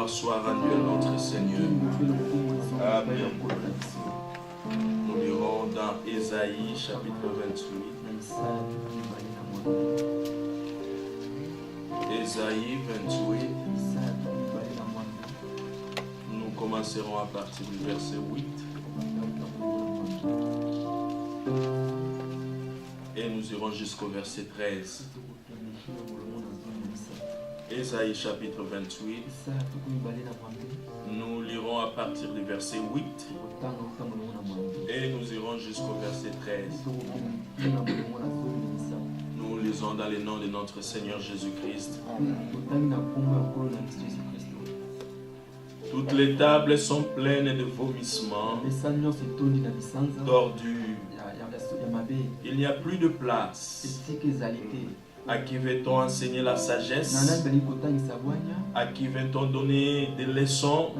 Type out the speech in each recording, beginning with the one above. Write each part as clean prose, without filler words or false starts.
Soit rendu à notre Seigneur. Amen. Nous lirons dans Ésaïe chapitre 28. Ésaïe 28. Nous commencerons à partir du verset 8. Et nous irons jusqu'au verset 13. Ésaïe chapitre 28, nous lirons à partir du verset 8 et nous irons jusqu'au verset 13. Nous lisons dans le nom de notre Seigneur Jésus-Christ. Toutes les tables sont pleines de vomissements, d'ordures. Il n'y a plus de place. À qui veut-on enseigner la sagesse? À qui veut-on donner des leçons?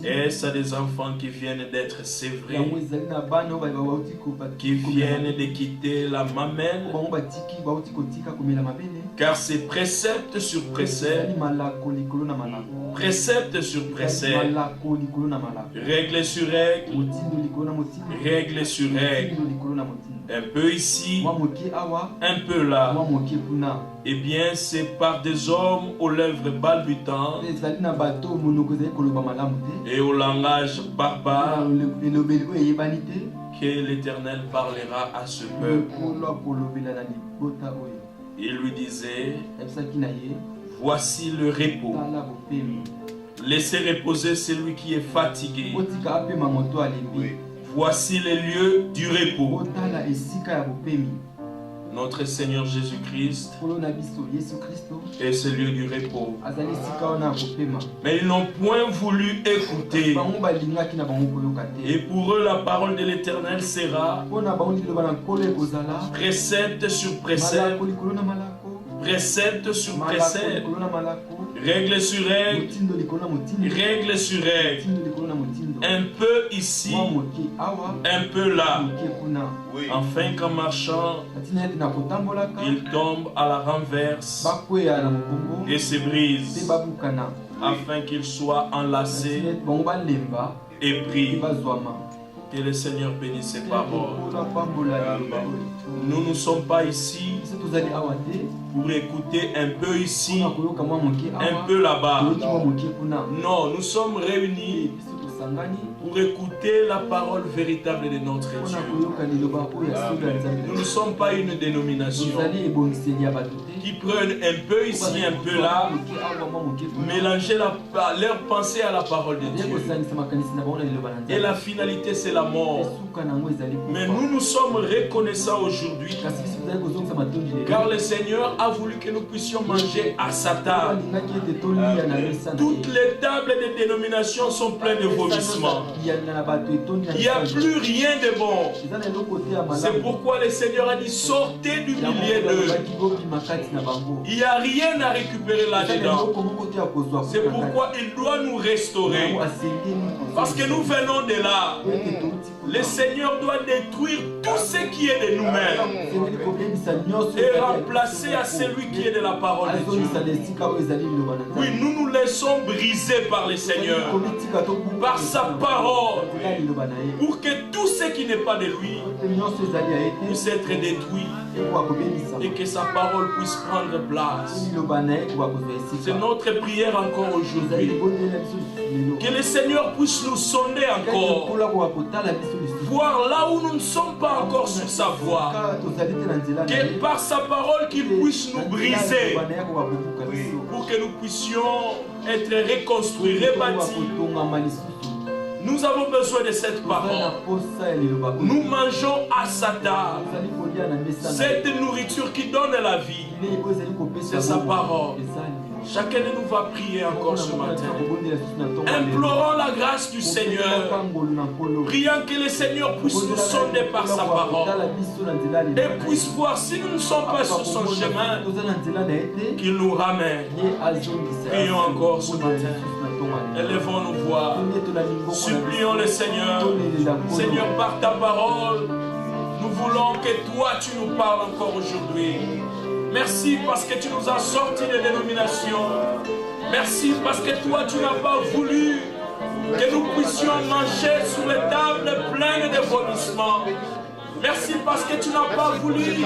Est-ce à des enfants qui viennent d'être sévrés, qui viennent de quitter la mamelle? Car c'est précepte sur précepte, précepte sur précepte, règle sur règle, règle sur règle, un peu ici, un peu là. Eh bien, c'est par des hommes aux lèvres balbutantes et au langage barbare que l'Éternel parlera à ce peuple. Il lui disait: voici le repos. Laissez reposer celui qui est fatigué. Voici les lieux du repos. Notre Seigneur Jésus-Christ est ce lieu du repos. Mais ils n'ont point voulu écouter. Et pour eux, la parole de l'Éternel sera précepte sur précepte, précepte sur précepte, règle sur règle, règle sur règle, un peu ici, un peu là, afin qu'en marchant, il tombe à la renverse et se brise, afin qu'il soit enlacé et pris. Que le Seigneur bénisse ses paroles. Nous ne sommes pas ici pour écouter un peu ici, un peu là-bas. Non, nous sommes réunis pour écouter la parole véritable de notre Dieu. Nous ne sommes pas une dénomination qui prennent un peu ici, un peu là, mélanger leur pensée à la parole de Dieu. Et la finalité, c'est la mort. Mais nous sommes reconnaissants aujourd'hui car le Seigneur a voulu que nous puissions manger à sa table. Toutes les tables des dénominations sont pleines de vomissements. Il n'y a plus rien de bon. C'est pourquoi le Seigneur a dit sortez du milieu d'eux. Il n'y a rien à récupérer là-dedans. C'est pourquoi il doit nous restaurer. Parce que nous venons de là. Le Seigneur doit détruire tout ce qui est de nous-mêmes et remplacer à celui qui est de la parole de Dieu. Oui, nous nous laissons briser par le Seigneur, par sa parole, pour que tout ce qui n'est pas de lui puisse être détruit et que sa parole puisse prendre place. C'est notre prière encore aujourd'hui. Que le Seigneur puisse nous sonder encore, voir là où nous ne sommes pas encore sur sa voie, que par sa parole qu'il puisse nous briser pour que nous puissions être reconstruits, rebâtis. Nous avons besoin de cette parole. Nous mangeons à sa table. Cette nourriture qui donne la vie, c'est sa parole. Chacun de nous va prier encore ce matin. Implorons la grâce du Seigneur. Prions que le Seigneur puisse nous sonder par sa parole et puisse voir si nous ne sommes pas sur son chemin, qu'il nous ramène. Prions encore ce matin. Élevons nos voix. Supplions le Seigneur. Seigneur, par ta parole, nous voulons que toi tu nous parles encore aujourd'hui. Merci parce que tu nous as sortis des dénominations. Merci parce que toi tu n'as pas voulu que nous puissions manger sur les tables pleines de vomissements. Merci parce que tu n'as pas voulu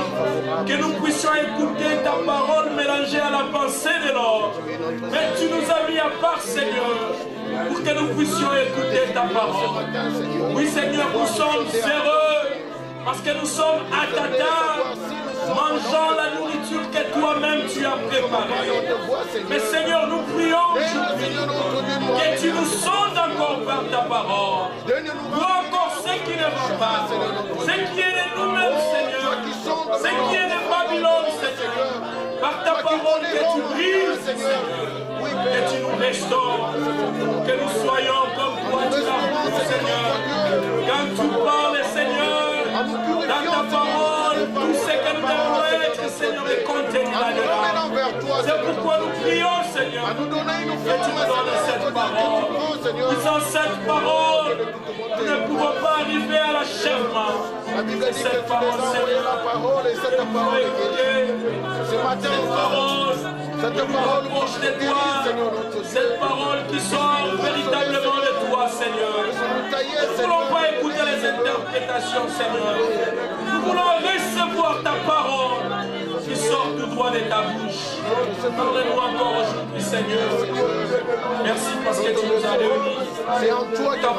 que nous puissions écouter ta parole mélangée à la pensée de l'homme. Mais tu nous as mis à part, Seigneur, pour que nous puissions écouter ta parole. Oui, Seigneur, nous sommes heureux parce que nous sommes à ta table, mangeant la nourriture que toi-même tu as préparée. Mais Seigneur, nous prions aujourd'hui que tu nous sondes encore par ta parole. Vois encore ce qui ne va pas, ce qui est de nous-mêmes, Seigneur, ce qui est de Babylone, Seigneur. Par ta parole que tu brises, Seigneur, que tu nous restaures, que nous soyons comme toi tu l'as voulu, Seigneur. Quand tu parles, Seigneur, dans ta parole, tout ce que nous devons être, Seigneur, est contenu là-dedans. C'est pourquoi nous prions, Seigneur, que tu nous donnes cette parole. Oui, sans cette parole, nous ne pouvons pas arriver à l'achèvement. Cette parole, Seigneur, cette parole proche de toi, cette parole qui sort véritablement de toi, Seigneur. Nous ne voulons pas écouter les interprétations, Seigneur. Nous voulons recevoir ta parole qui sort du droit de ta bouche. Parle-nous encore aujourd'hui, Seigneur. Merci parce que tu nous as réunis. C'est en toi que tu as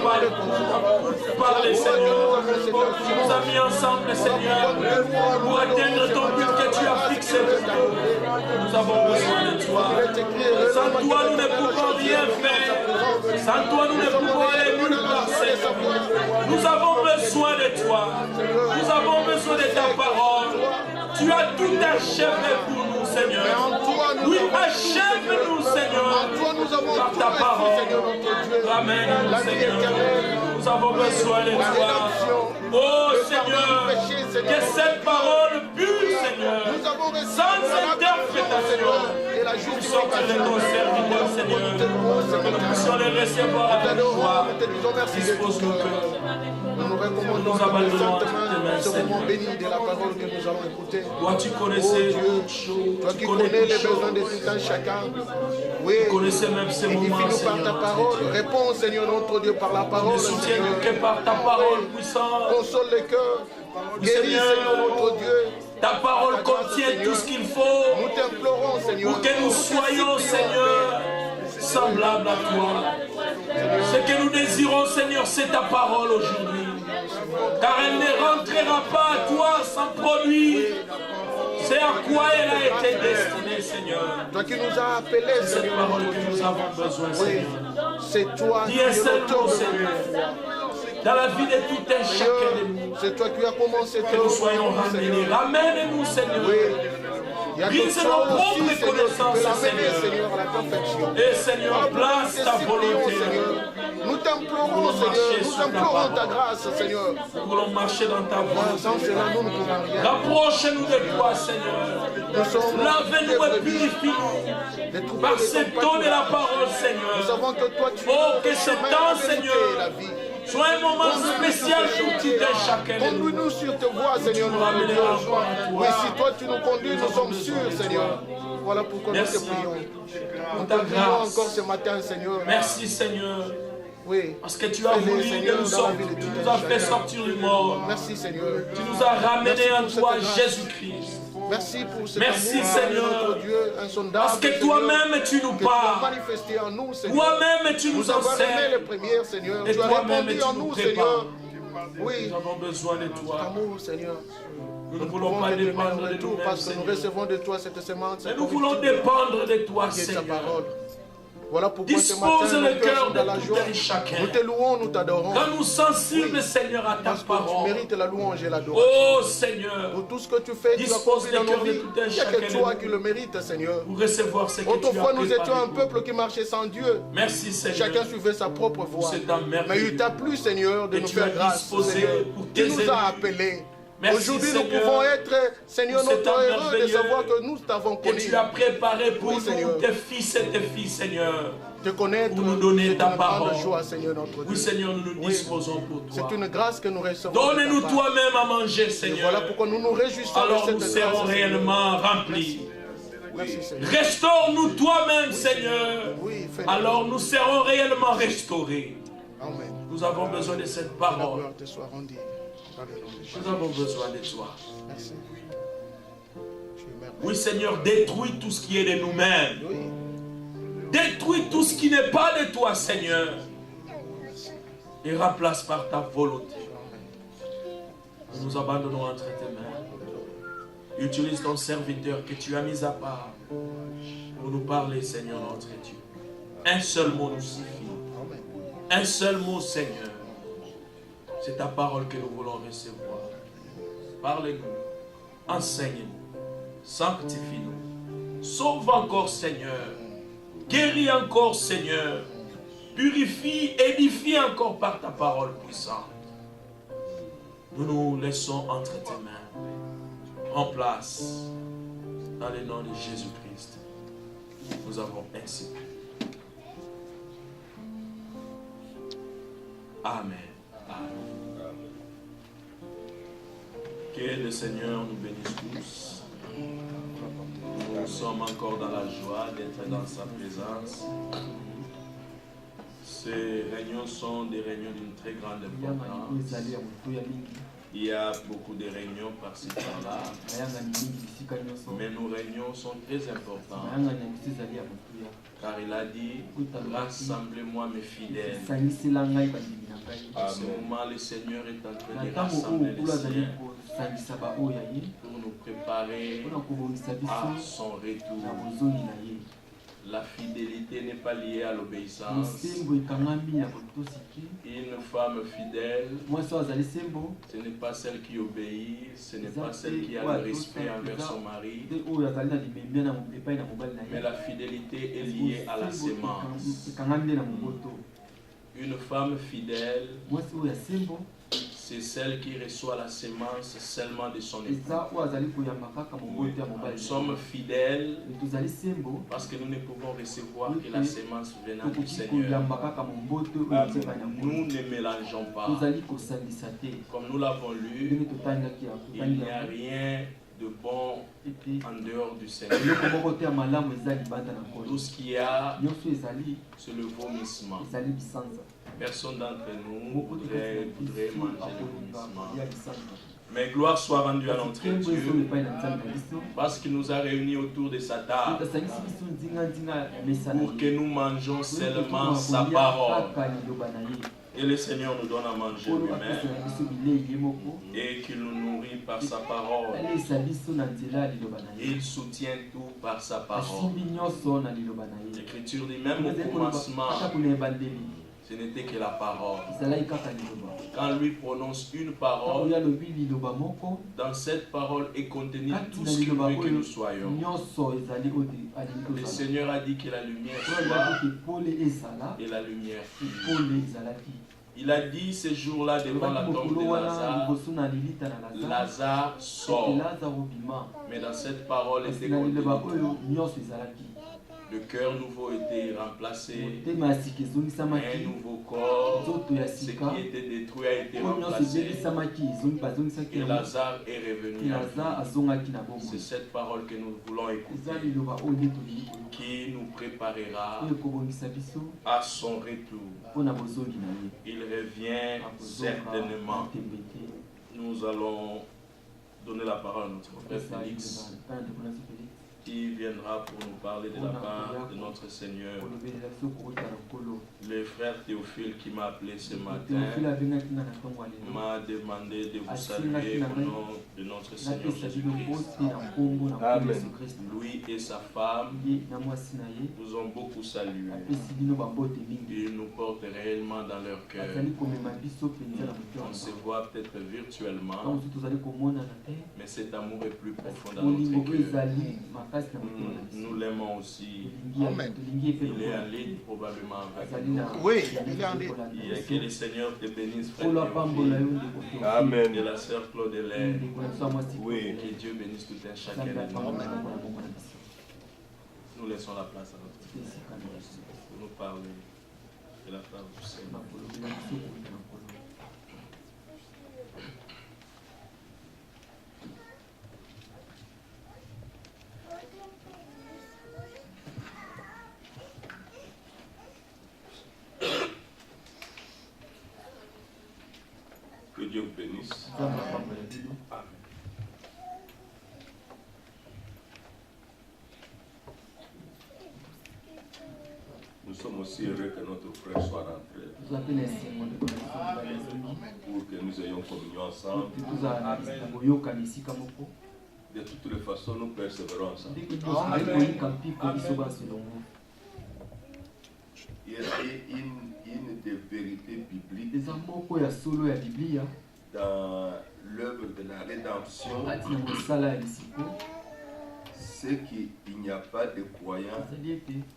parlé, Seigneur. Tu nous as mis ensemble, Seigneur, pour atteindre ton but que tu as fixé pour nous. Nous avons besoin de toi. Sans toi, nous ne pouvons rien faire. Sans toi, nous ne pouvons aller nulle part, Seigneur. Nous avons besoin de toi. Nous avons besoin de ta parole. Tu as tout achevé pour nous, Seigneur. Oui, achève-nous, Seigneur, par ta parole. Ramène-nous, Seigneur. Nous avons besoin de toi. Oh, Seigneur, que cette parole pure, Seigneur, sans interprétation, la de nos serviteurs, Seigneur. Que nous puissions les recevoir avec joie. Dispose nos cœurs. Nous nous recommandons à ta sainte main ce moment béni de la parole que nous allons écouter. Toi, tu connaissais toi qui connais les besoins de tout un chacun. Oui, édifie-nous par ta parole. Réponds, Seigneur notre Dieu, par la parole. Seigneur, que par ta parole puissante. Console les cœurs. Guéris, Seigneur notre Dieu. Ta parole contient tout ce qu'il faut. Nous t'implorons, Seigneur. Pour que nous soyons, Seigneur, semblables à toi. Ce que nous désirons, Seigneur, c'est ta parole aujourd'hui. Car elle ne rentrera pas à toi sans produit. C'est à quoi elle a été destinée, Seigneur. Toi qui nous as appelés, C'est cette parole que nous avons besoin, Seigneur. C'est toi qui Dis un seul mot, Seigneur. Dans la vie de tout un chacun de nous. C'est toi qui as commencé que nous soyons ramenés. Ramène-nous, Seigneur. Brise nos propres connaissances, Seigneur. Et Seigneur, place ta volonté. Nous t'implorons, Seigneur. Nous implorons ta grâce, Seigneur. Nous voulons marcher dans ta voie. Sans cela, nous ne pouvons rien. Rapproche-nous de toi, Seigneur. Lave-nous et purifie-nous. Par cette eau de la parole, Seigneur. Nous savons que toi, tu oh, que ce temps, Seigneur, soit un moment spécial pour tout un chacun. Conduis-nous sur tes voies, Seigneur. Oui, si toi tu nous conduis, nous sommes sûrs, Seigneur. Voilà pourquoi nous te prions. Nous te prions encore ce matin, Seigneur. Merci, Seigneur. Oui. Parce que tu as voulu que nous sortions. Tu nous as fait sortir du mort. Merci, Seigneur. Tu nous as ramenés en toi, Jésus-Christ. Merci pour ce merci, Seigneur. Notre Dieu, insondable, parce que toi-même tu nous parles. Toi-même tu nous enseignes. Les premières, Seigneur. Et toi-même tu en nous Seigneur. Oui. Nous avons besoin de toi. Amour, Seigneur. Nous ne voulons pas dépendre de nous-mêmes, parce que nous recevons de toi cette semence. Mais nous voulons dépendre de toi, Seigneur. Voilà pourquoi dispose le cœur de tout un chacun. Nous te louons, nous t'adorons. Rends-nous sensibles, Seigneur, à ta parole. Tu mérites la louange et l'adoration. Oh Seigneur, pour tout ce que tu fais, tu as conduit dans nos vies. Il n'y a que toi qui le mérites, Seigneur. Pour recevoir ce que tu as autrefois, nous étions un peuple qui marchait sans Dieu. Merci, Seigneur. Chacun suivait sa propre voie. Mais il t'a plu, Seigneur, de nous faire grâce. Tu nous as appelés. Aujourd'hui, nous pouvons être, Seigneur, notre heureux de savoir que nous t'avons connu. Que tu as préparé pour nous, tes fils et tes filles, Seigneur. Te connaître, pour nous donner ta parole. Joie, Seigneur, notre Dieu. Oui, Seigneur, nous nous disposons pour toi. C'est une grâce que nous recevons. Donne-nous toi-même à manger, Seigneur. Et voilà pourquoi nous nous réjouissons. Alors nous serons réellement remplis. Merci, Seigneur. Restaure-nous toi-même, Seigneur. Oui, alors nous serons réellement restaurés. Amen. Nous avons besoin de cette parole. Nous avons besoin de toi. Merci. Oui, Seigneur, détruis tout ce qui est de nous-mêmes. Oui. Détruis tout ce qui n'est pas de toi, Seigneur. Et remplace par ta volonté. Nous nous abandonnons entre tes mains. Utilise ton serviteur que tu as mis à part pour nous parler, Seigneur notre Dieu. Un seul mot nous suffit. Un seul mot, Seigneur. C'est ta parole que nous voulons recevoir. Parle-nous. Enseigne-nous. Sanctifie-nous. Sauve encore, Seigneur. Guéris encore, Seigneur. Purifie, édifie encore par ta parole puissante. Nous nous laissons entre tes mains. Prends place dans le nom de Jésus-Christ. Nous avons ainsi prié. Amen. Amen. Que le Seigneur nous bénisse tous. Nous sommes encore dans la joie d'être dans sa présence. Ces réunions sont des réunions d'une très grande importance. Il y a beaucoup de réunions par-ci par-là. Mais nos réunions sont très importantes. Car il a dit, rassemblez-moi mes fidèles. À ce moment, le Seigneur est en train de rassembler les siens pour nous préparer à son retour. La fidélité n'est pas liée à l'obéissance. Une femme fidèle, ce n'est pas celle qui obéit, ce n'est pas celle qui a le respect envers son mari. Mais la fidélité est liée à la sémence. Une femme fidèle, c'est celle qui reçoit la sémence seulement de son époux. Nous sommes fidèles parce que nous ne pouvons recevoir que la sémence venant du Seigneur. Nous ne mélangeons pas. Comme nous l'avons lu, il n'y a rien de bon en dehors du Seigneur. Tout ce qu'il y a, c'est le vomissement. Personne d'entre nous voudrait manger le vomissement. Mais gloire soit rendue à notre Dieu parce qu'il nous a réunis autour de sa table pour que nous mangeons seulement sa parole. Et le Seigneur nous donne à manger lui-même et qu'il nous nourrit par sa parole. Il soutient tout par sa parole. L'Écriture dit même au commencement, ce n'était que la parole. Quand lui prononce une parole, dans cette parole est contenu tout ce qu'il veut que nous soyons. Le Seigneur a dit que la lumière soit et la lumière fut. Il a dit ce jour-là devant la tombe de Lazare, Lazare sort. Mais dans cette parole était contenu le cœur nouveau était remplacé, un nouveau corps, ce qui était détruit a été remplacé, et Lazare est revenu. C'est cette parole que nous voulons écouter, qui nous préparera à son retour. Il revient certainement. Nous allons donner la parole à notre frère Félix, qui viendra pour nous parler de la part de notre Seigneur. Le frère Théophile qui m'a appelé ce matin m'a demandé de vous saluer au nom de notre Seigneur Jésus-Christ. Amen. Lui et sa femme vous ont beaucoup salué. Ils nous portent réellement dans leur cœur. On se voit peut-être virtuellement, mais cet amour est plus profond dans notre cœur. Nous l'aimons aussi. Amen. Il est en ligne probablement avec nous. Oui, il est en ligne. Que le Seigneur te bénisse, frère Théophile. Amen. Et la sœur Claude Hélène. Oui. Que Dieu bénisse tout un chacun de nous. Nous laissons la place à notre Dieu pour nous parler de la part du Seigneur. Que Dieu vous bénisse. Amen. Nous sommes aussi heureux que notre frère soit rentré pour que nous ayons communion ensemble. De toutes les façons, nous persévérons ensemble. Il y a une des vérités bibliques dans l'œuvre de la rédemption, c'est qu'il n'y a pas de croyants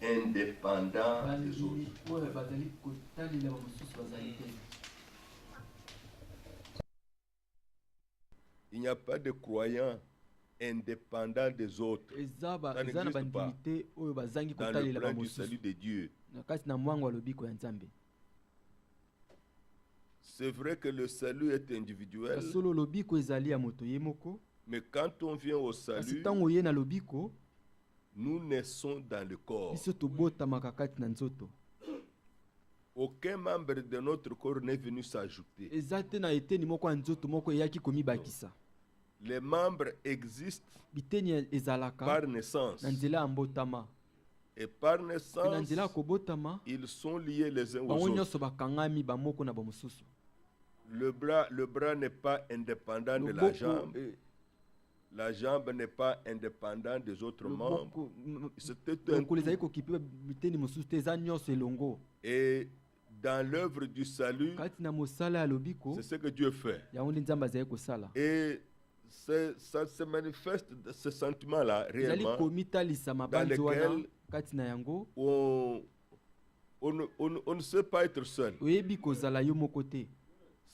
indépendants des autres. Il n'y a pas de croyants indépendants des autres. Ça n'existe pas dans le plan du salut de Dieu. C'est vrai que le salut est individuel, mais quand on vient au salut, nous naissons dans le corps. Aucun membre de notre corps n'est venu s'ajouter. Les membres existent par naissance. Et par naissance, ils sont liés les uns aux autres. Le bras n'est pas indépendant de la jambe. La jambe n'est pas indépendante des autres membres. C'était un tout. Et dans l'œuvre du salut, c'est ce que Dieu fait. Et ça se manifeste, ce sentiment-là, réellement, dans lequel on ne sait pas être seul.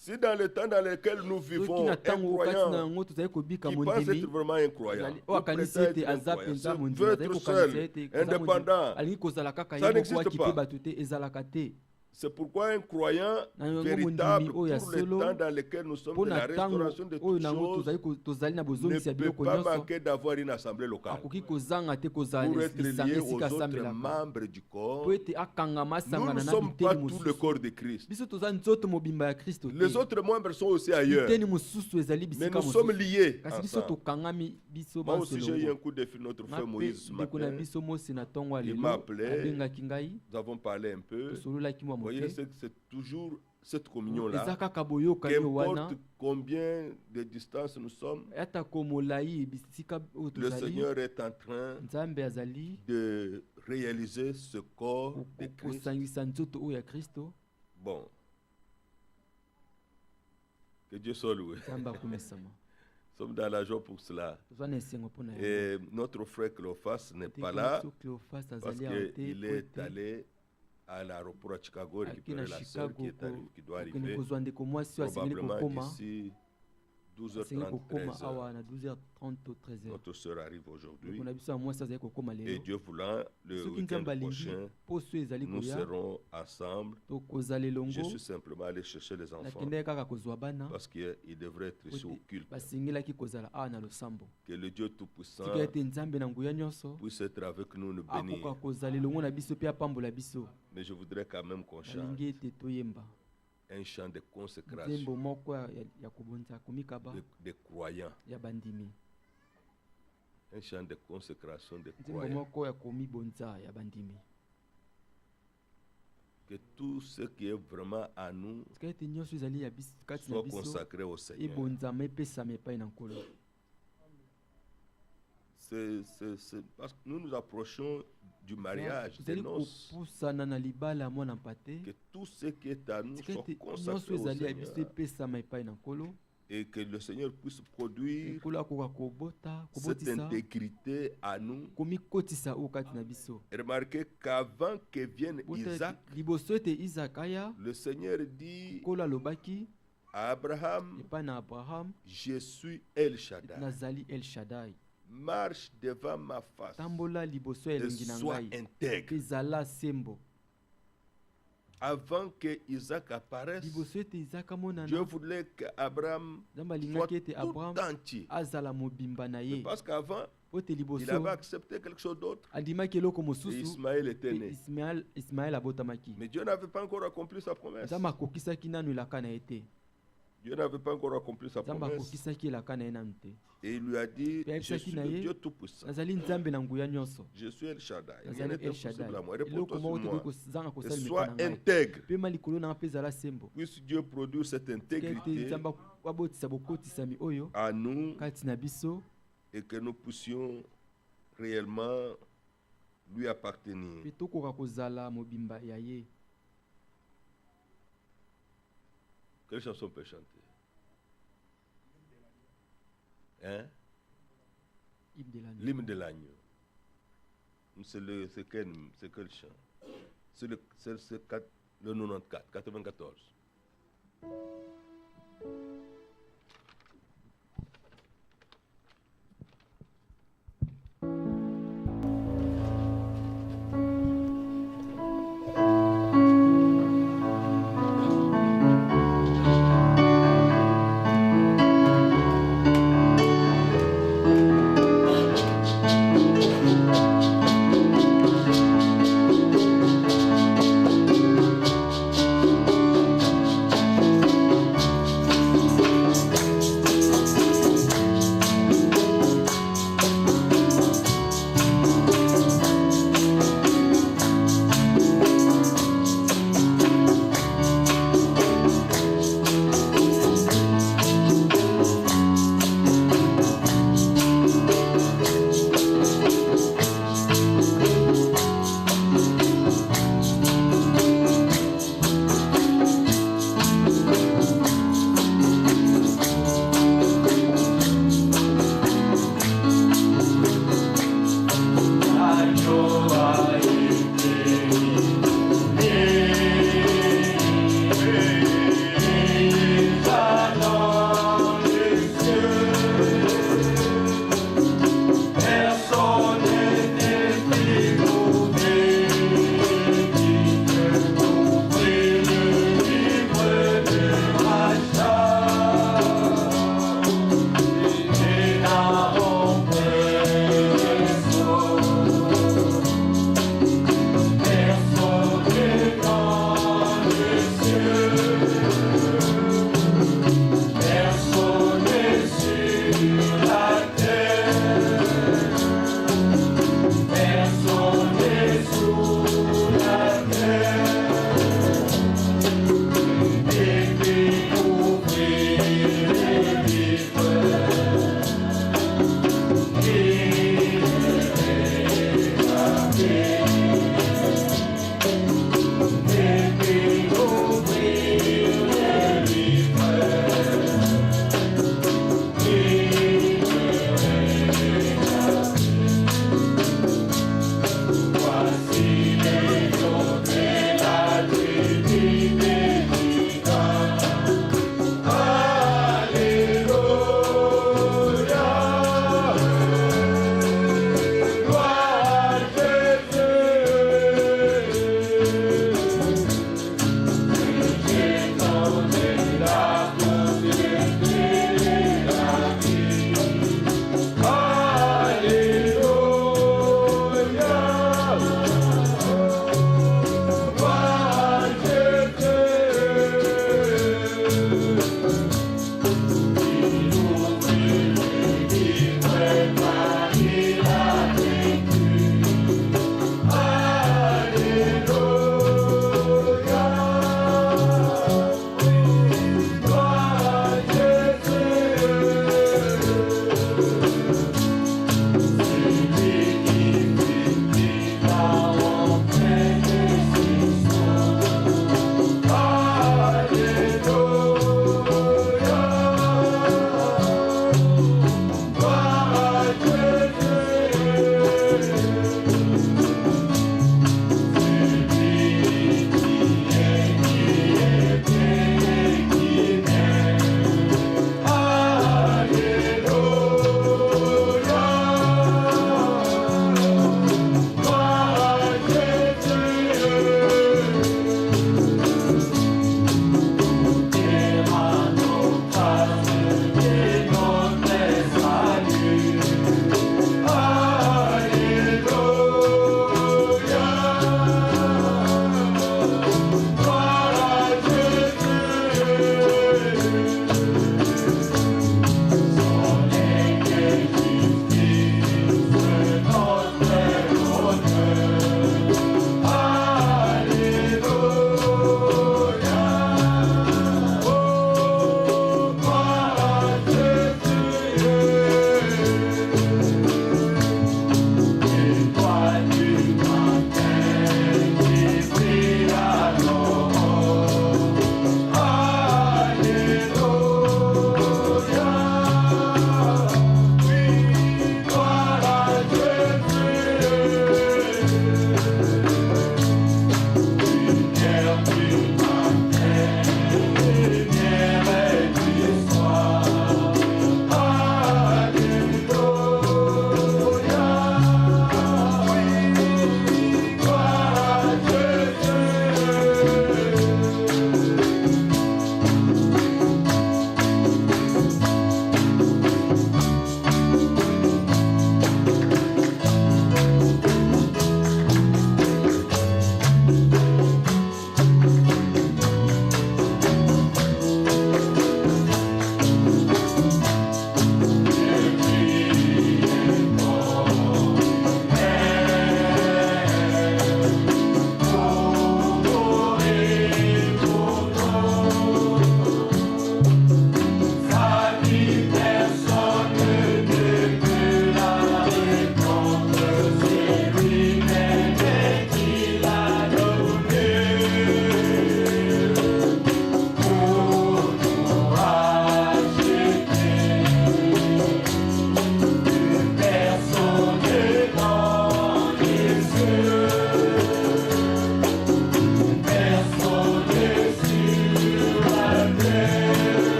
Si dans le temps dans lequel nous vivons, un croyant qui pense être vraiment un croyant, veut être seul, indépendant, ça n'existe pas. C'est pourquoi un croyant véritable, pour le temps dans lequel nous sommes, de la restauration de toutes choses, ne peut pas manquer d'avoir une assemblée locale. Pour être lié aux autres membres du corps, nous ne sommes pas tout le corps de Christ. Les autres membres sont aussi ailleurs. Mais nous sommes liés ensemble. Moi aussi, j'ai eu un coup de fil, notre frère Moïse ce matin. Il m'a appelé, nous avons parlé un peu. Vous voyez, c'est toujours cette communion-là. Qu'importe combien de distance nous sommes, le Seigneur est en train de réaliser ce corps de Christ. Bon. Que Dieu soit loué. Nous sommes dans la joie pour cela. Et notre frère Cléophas n'est pas là parce qu'il est allé à l'aéroport à Chicago récupérer la sœur qui doit arriver probablement d'ici 12h30, 13h. Notre sœur arrive aujourd'hui. Et Dieu voulant, le week-end prochain, nous serons ensemble. Je suis simplement allé chercher les enfants parce qu'ils devraient être ici au culte. Que le Dieu Tout-Puissant puisse être avec nous, nous bénir. Mais je voudrais quand même qu'on chante un chant de consécration des croyants. Un chant de consécration des croyants. Que tout ce qui est vraiment à nous soit consacré au Seigneur. C'est parce que nous nous approchons du mariage, des noces. Que tout ce qui est à nous soit consacré au Seigneur. Et que le Seigneur puisse produire cette intégrité à nous. Remarquez qu'avant que vienne Isaac, le Seigneur dit à Abraham, je suis El Shaddai. Marche devant ma face et sois intègre. Avant que Isaac apparaisse, Dieu voulait qu'Abraham soit tout entier. Parce qu'avant, il avait accepté quelque chose d'autre. Et Ismaël était né. Mais Dieu n'avait pas encore accompli sa promesse. Dieu n'avait pas encore accompli sa promesse. Et il lui a dit, je suis le Dieu Tout-Puissant. Je suis El Shaddai. Rien n'est impossible à moi. Repose-toi sur moi. Et sois intègre. Puisse Dieu produire cette intégrité à nous et que nous puissions réellement lui appartenir. Quelle chanson peut chanter? Hein? L'hymne de l'agneau. C'est quel chant? C'est le 94.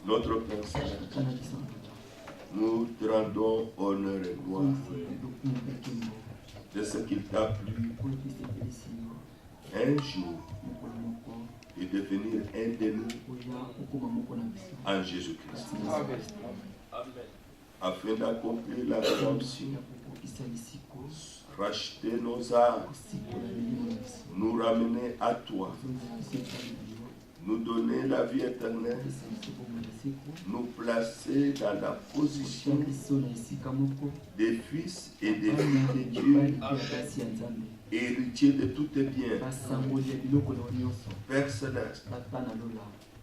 Notre Père Céleste, nous te rendons honneur et gloire de ce qu'il t'a plu un jour et devenir un de nous en Jésus-Christ. Afin d'accomplir la rédemption, racheter nos âmes, nous ramener à toi, nous donner la vie éternelle, nous placer dans la position des fils et des filles de Dieu, héritiers de tous tes biens. Père Céleste,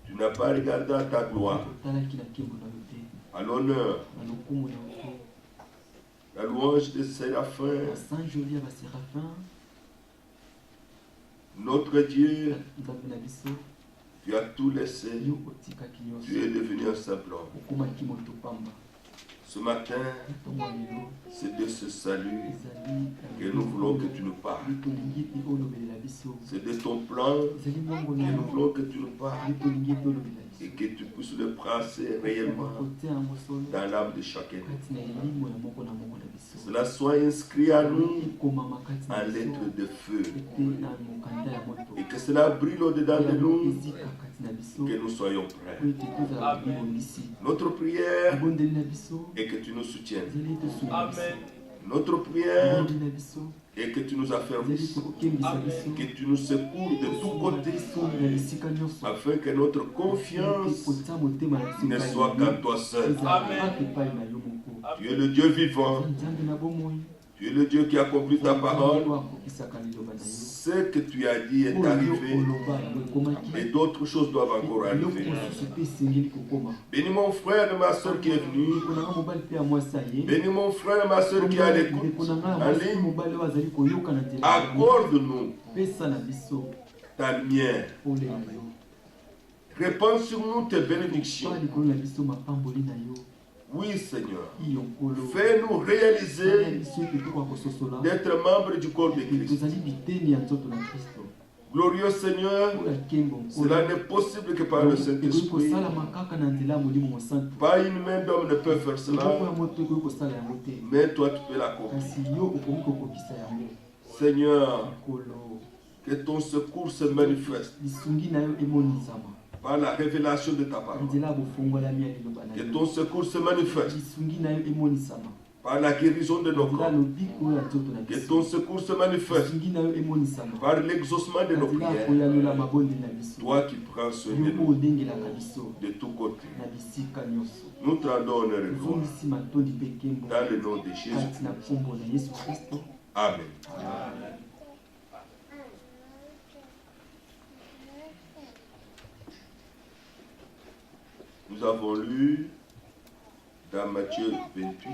tu n'as pas regardé à ta gloire, à l'honneur, la louange des séraphins, notre Dieu. Tu as tout laissé, tu es devenu un simple homme. Ce matin, c'est de ce salut que nous voulons que tu nous parles. C'est de ton plan que nous voulons que tu nous parles et que tu puisses le brasser réellement dans l'âme de chacun. Cela soit inscrit à nous en lettres de feu et que cela brille au-dedans de nous, que nous soyons prêts. Notre prière est que tu nous soutiennes. Amen. Notre prière est que tu nous affermisses, que tu nous secours de tous côtés, afin que notre confiance ne soit qu'en toi seul. Amen. Tu es le Dieu vivant. Tu es le Dieu qui accomplit ta parole. Ce que tu as dit est arrivé et d'autres choses doivent encore arriver. Bénis mon frère et ma soeur qui est venu. Bénis mon frère et ma soeur qui est à l'écoute en ligne. Accorde-nous ta lumière. Répands sur nous tes bénédictions. Oui, Seigneur. Fais-nous réaliser d'être membres du corps de Christ. Glorieux Seigneur, cela n'est possible que par le Saint-Esprit. Pas une main d'homme ne peut faire cela, mais toi tu peux l'accomplir. Seigneur, que ton secours se manifeste par la révélation de ta parole. Que ton secours se manifeste par la guérison de nos corps. Que ton secours se manifeste par l'exaucement de nos prières. Toi qui prends soin de nous de tous côtés. Nous te rendons honneur et gloire dans le nom de Jésus. Amen. Nous avons lu dans Matthieu 28,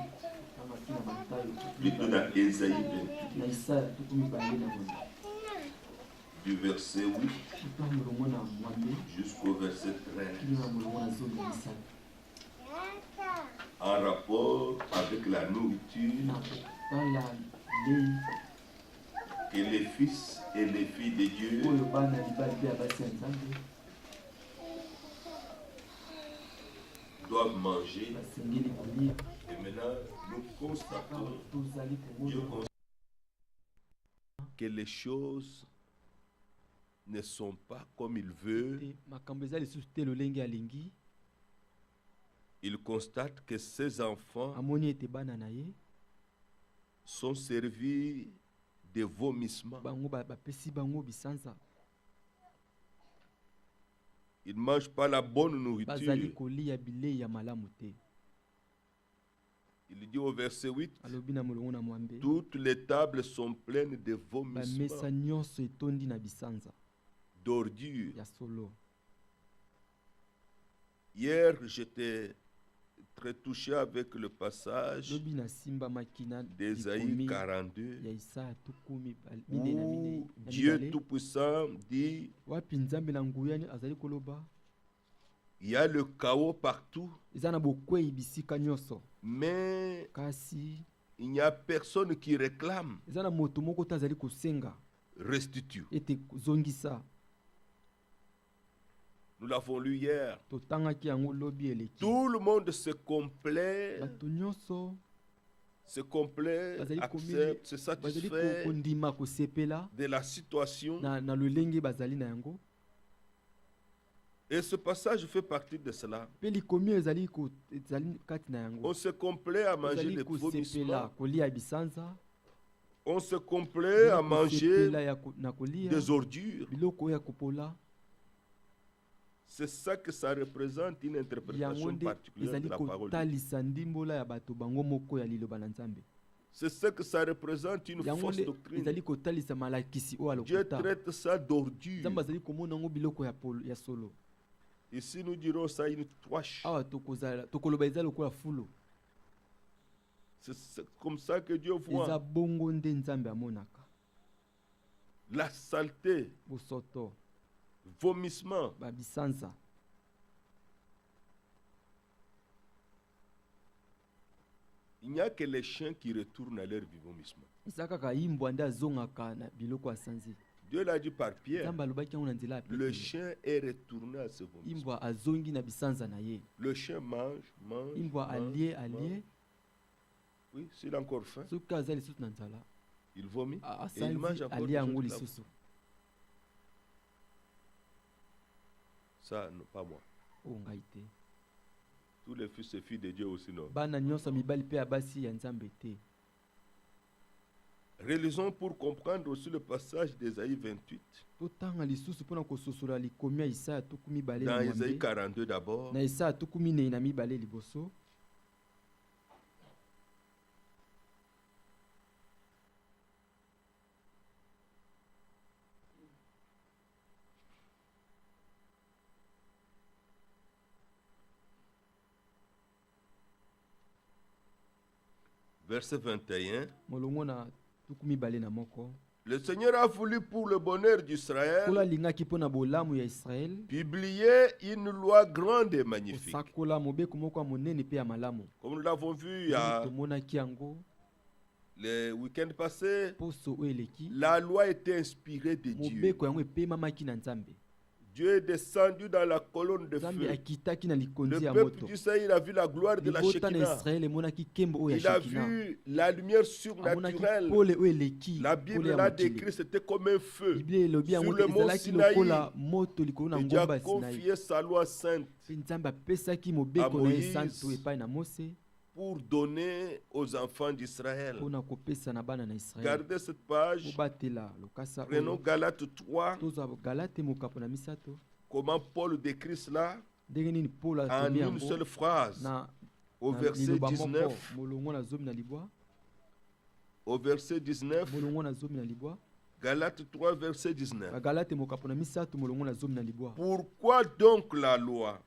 plutôt dans Ésaïe 28, du verset 8 jusqu'au verset 13, en rapport avec la nourriture que les fils et les filles de Dieu doivent manger. Et maintenant, nous constatons que les choses ne sont pas comme il veut. Il constate que ses enfants sont servis de vomissements. Ils ne mangent pas la bonne nourriture. Il dit au verset 8, toutes les tables sont pleines de vomissements, d'ordures. Hier, j'étais très touché avec le passage d'Ésaïe 42, où Dieu Tout-Puissant dit, il y a le chaos partout, mais il n'y a personne qui réclame. Restitue. Nous l'avons lu hier. Tout le monde se complaît, accepte, se satisfait de la situation. Et ce passage fait partie de cela. On se complaît à manger des vomissements. On se complaît à manger des ordures. C'est ça que ça représente, une interprétation particulière de la parole. C'est ça que ça représente, une fausse doctrine. Dieu traite ça d'ordure. Ici, nous dirons ça une toiche. C'est comme ça que Dieu voit. La saleté, vomissement. Il n'y a que les chiens qui retournent à leur vomissement. Dieu l'a dit par Pierre. Le chien est retourné à ce vomissement. Le chien mange. Oui, s'il a encore faim, il vomit et il mange encore. Ça, non, pas moi. Tous les fils et filles de Dieu aussi, non. Relisons pour comprendre aussi le passage d'Ésaïe 28. Dans Ésaïe 42 d'abord. Verset 21. Le Seigneur a voulu pour le bonheur d'Israël publier une loi grande et magnifique. Comme nous l'avons vu le week-end passé, la loi était inspirée de Dieu. Dieu est descendu dans la colonne de feu. Le peuple d'Israël a vu la gloire de la Shekinah. Il a vu la lumière surnaturelle. La Bible l'a décrit, c'était comme un feu sur le mont Sinaï. Et Dieu a confié sa loi sainte à Moïse pour donner aux enfants d'Israël. Gardez cette page. Prenons Galates 3. Comment Paul décrit cela en une seule phrase. Au verset 19. Au verset 19. Galates 3, verset 19. Pourquoi donc la loi?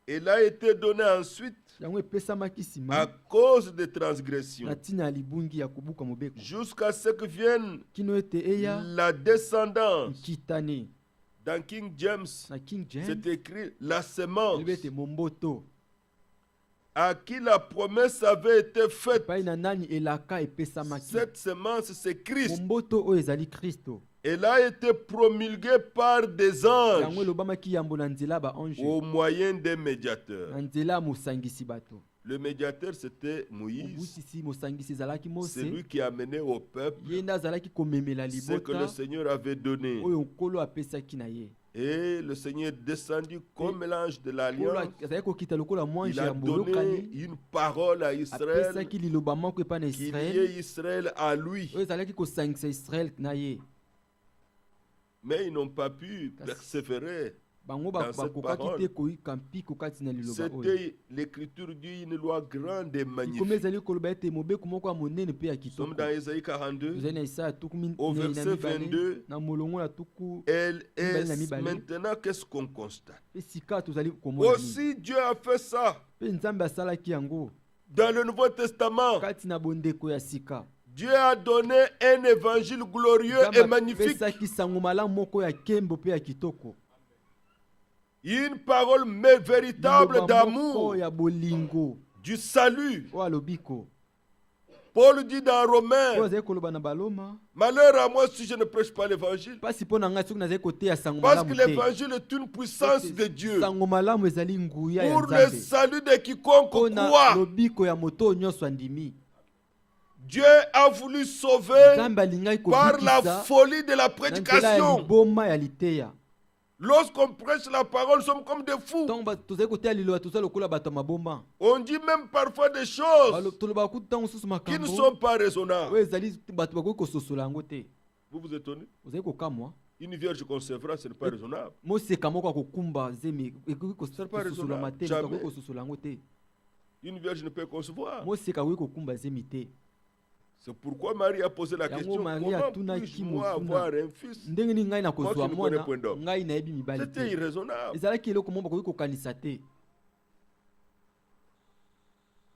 Elle a été donnée ensuite à cause des transgressions, jusqu'à ce que vienne la descendance. Dans King James, c'est écrit la semence, à qui la promesse avait été faite. Cette semence, c'est Christ. Elle a été promulguée par des anges au moyen des médiateurs. Le médiateur, c'était Moïse. C'est lui qui a amené au peuple ce que le Seigneur avait donné. Et le Seigneur est descendu comme l'ange de l'Alliance. Il a donné une parole à Israël qui liait Israël à lui. Mais ils n'ont pas pu persévérer dans cette parole. C'était, l'Écriture dit, une loi grande et magnifique. Nous sommes dans Ésaïe 42, au verset 22. Maintenant, qu'est-ce qu'on constate? Aussi, Dieu a fait ça. Dans le Nouveau Testament, Dieu a donné un évangile glorieux et magnifique. Une parole véritable d'amour, du salut. Paul dit dans Romains, malheur à moi si je ne prêche pas l'évangile. Parce que l'évangile est une puissance de Dieu pour le salut de quiconque croit. Dieu a voulu sauver par la folie de la prédication. Lorsqu'on prêche la parole, nous sommes comme des fous. On dit même parfois des choses qui ne sont pas raisonnables. Vous vous étonnez? Une vierge concevra, ce n'est pas raisonnable. Ce n'est pas raisonnable. Jamais. Une vierge ne peut concevoir. C'est pourquoi Marie a posé la question, comment puis-je moi avoir un fils? Moi qui ne connais point d'homme. C'était irraisonnable.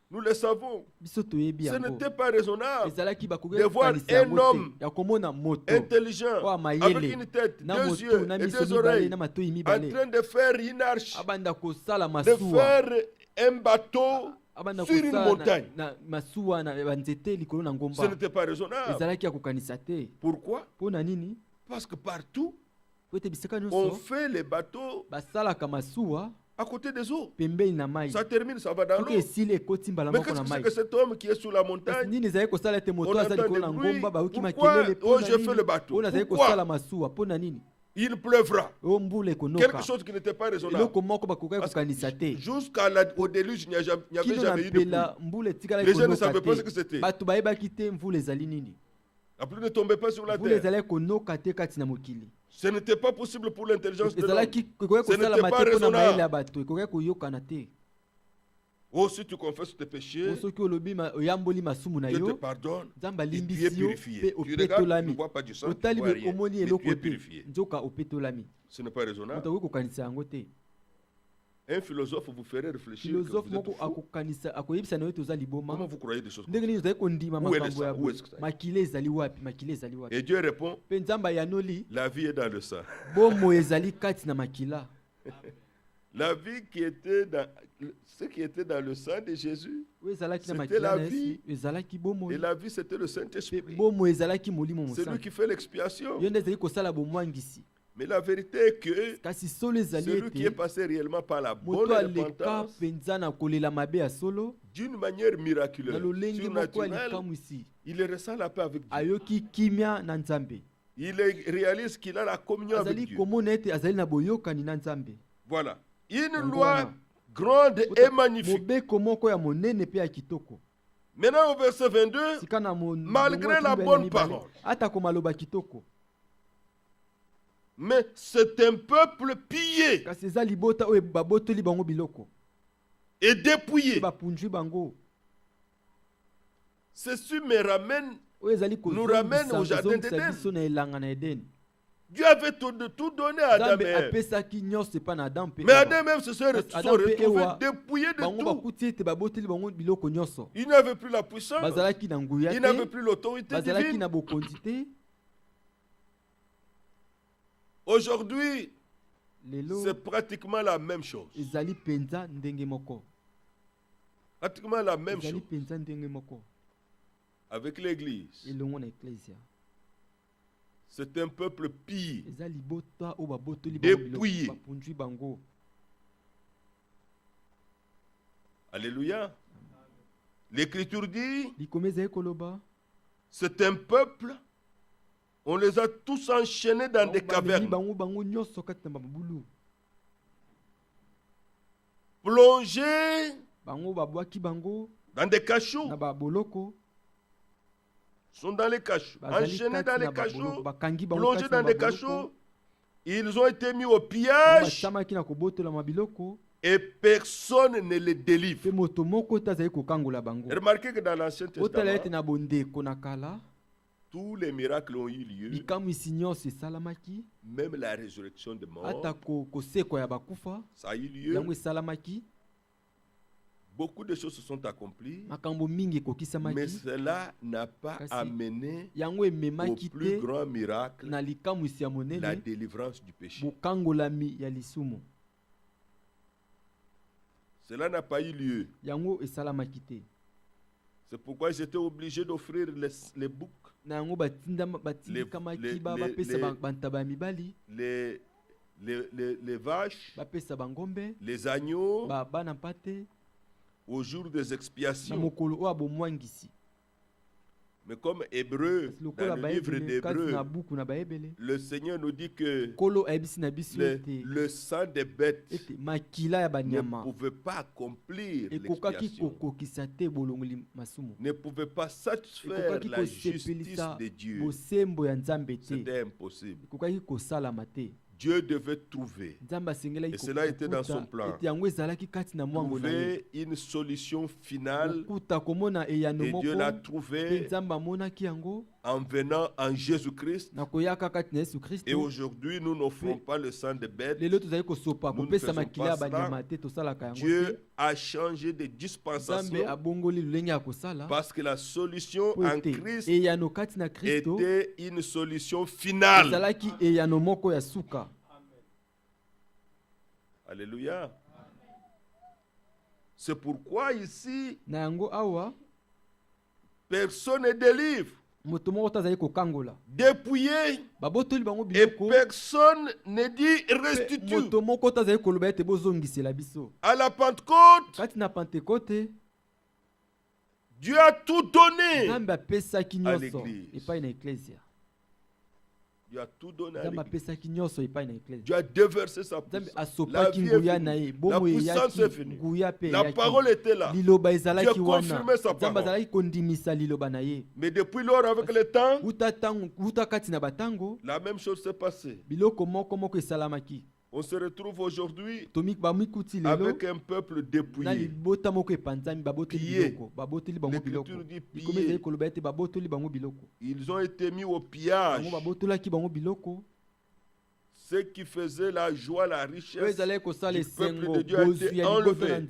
Nous le savons. Ce n'était pas raisonnable de voir un homme intelligent avec une tête, deux yeux et deux oreilles en train de faire une arche, de faire un bateau sur une montagne. Ce n'était pas raisonnable. Pourquoi? Parce que partout, on fait les bateaux à côté des eaux. Ça termine, ça va dans l'eau. Mais qu'est-ce que c'est que cet homme qui est sous la montagne? On entend des bruits. Pourquoi? Oh, j'ai fait le bateau. Pourquoi? Il pleuvra. Quelque chose qui n'était pas raisonnable. Jusqu'au déluge, il n'y avait jamais eu de pluie. Les gens ne savaient pas ce que c'était. La pluie ne tombait pas sur la terre. Ce n'était pas possible pour l'intelligence de l'homme. Ce n'était pas raisonnable. Oh, si tu confesses tes péchés, Dieu te pardonne et tu es purifié. Tu regardes, tu ne vois pas du sang, tu ne vois rien, mais tu es purifié. Ce n'est pas raisonnable. Un philosophe vous ferait réfléchir que vous êtes fou. Comment vous croyez des choses comme ça? Où est le sang? Où est-ce que ça est? Et Dieu répond, la vie est dans le sang. La vie qui était dans... Ce qui était dans le sang de Jésus, c'était la vie. Et la vie, c'était le Saint-Esprit. C'est lui qui fait l'expiation. Mais la vérité est que celui qui est passé réellement par la bonne repentance, d'une manière miraculeuse, surnaturelle, il ressent la paix avec Dieu. Il réalise qu'il a la communion avec Dieu. Voilà. Une loi grande et magnifique. Maintenant au verset 22, malgré la bonne parole, mais c'est un peuple pillé et dépouillé. Ceci nous ramène au jardin d'Éden. Dieu avait tout donné à Adam et Ève. Mais Adam et Ève se sont retrouvés dépouillés de tout. Ils n'avaient plus la puissance. Ils n'avaient plus l'autorité divine. Aujourd'hui, c'est pratiquement la même chose. Pratiquement la même chose. Avec l'Église. C'est un peuple pillé, dépouillé. Alléluia. L'Écriture dit, c'est un peuple, on les a tous enchaînés dans des cavernes, plongés dans des cachots. Sont dans les cachots, enchaînés dans les cachots, plongés dans des cachots. Ils ont été mis au pillage et personne ne les délivre. Remarquez que dans l'Ancien Testament, tous les miracles ont eu lieu, même la résurrection des morts, ça a eu lieu. Beaucoup de choses se sont accomplies, mais cela n'a pas amené au plus grand miracle, la délivrance du péché. Cela n'a pas eu lieu. C'est pourquoi j'étais obligé d'offrir les boucs, les vaches, les agneaux au jour des expiations. Mais comme Hébreu, dans le livre d'Hébreu, le Seigneur nous dit que le sang des bêtes ne pouvait pas accomplir l'expiation, ne pouvait pas satisfaire la justice de Dieu. C'était impossible. Dieu devait trouver, et cela était dans son plan, trouver une solution finale, et Dieu l'a trouvé en venant en Jésus-Christ. Et aujourd'hui, nous n'offrons pas le sang de bêtes. Nous ne faisons pas cela. Dieu a changé de dispensation parce que la solution en Christ était une solution finale. Alléluia. C'est pourquoi ici, personne ne délivre, dépouillé, et personne ne dit restitue. À la Pentecôte, Dieu a tout donné à l'église. Dieu a tout donné à l'église. Dieu a déversé sa puissance. La vie est venue. La puissance est venue. La parole était là. Dieu a confirmé sa parole. Mais depuis lors, avec le temps, la même chose s'est passée. On se retrouve aujourd'hui avec un peuple dépouillé. L'Écriture dit pillé. Ils ont été mis au pillage. Ce qui faisait la joie, la richesse du peuple de Dieu a été enlevé.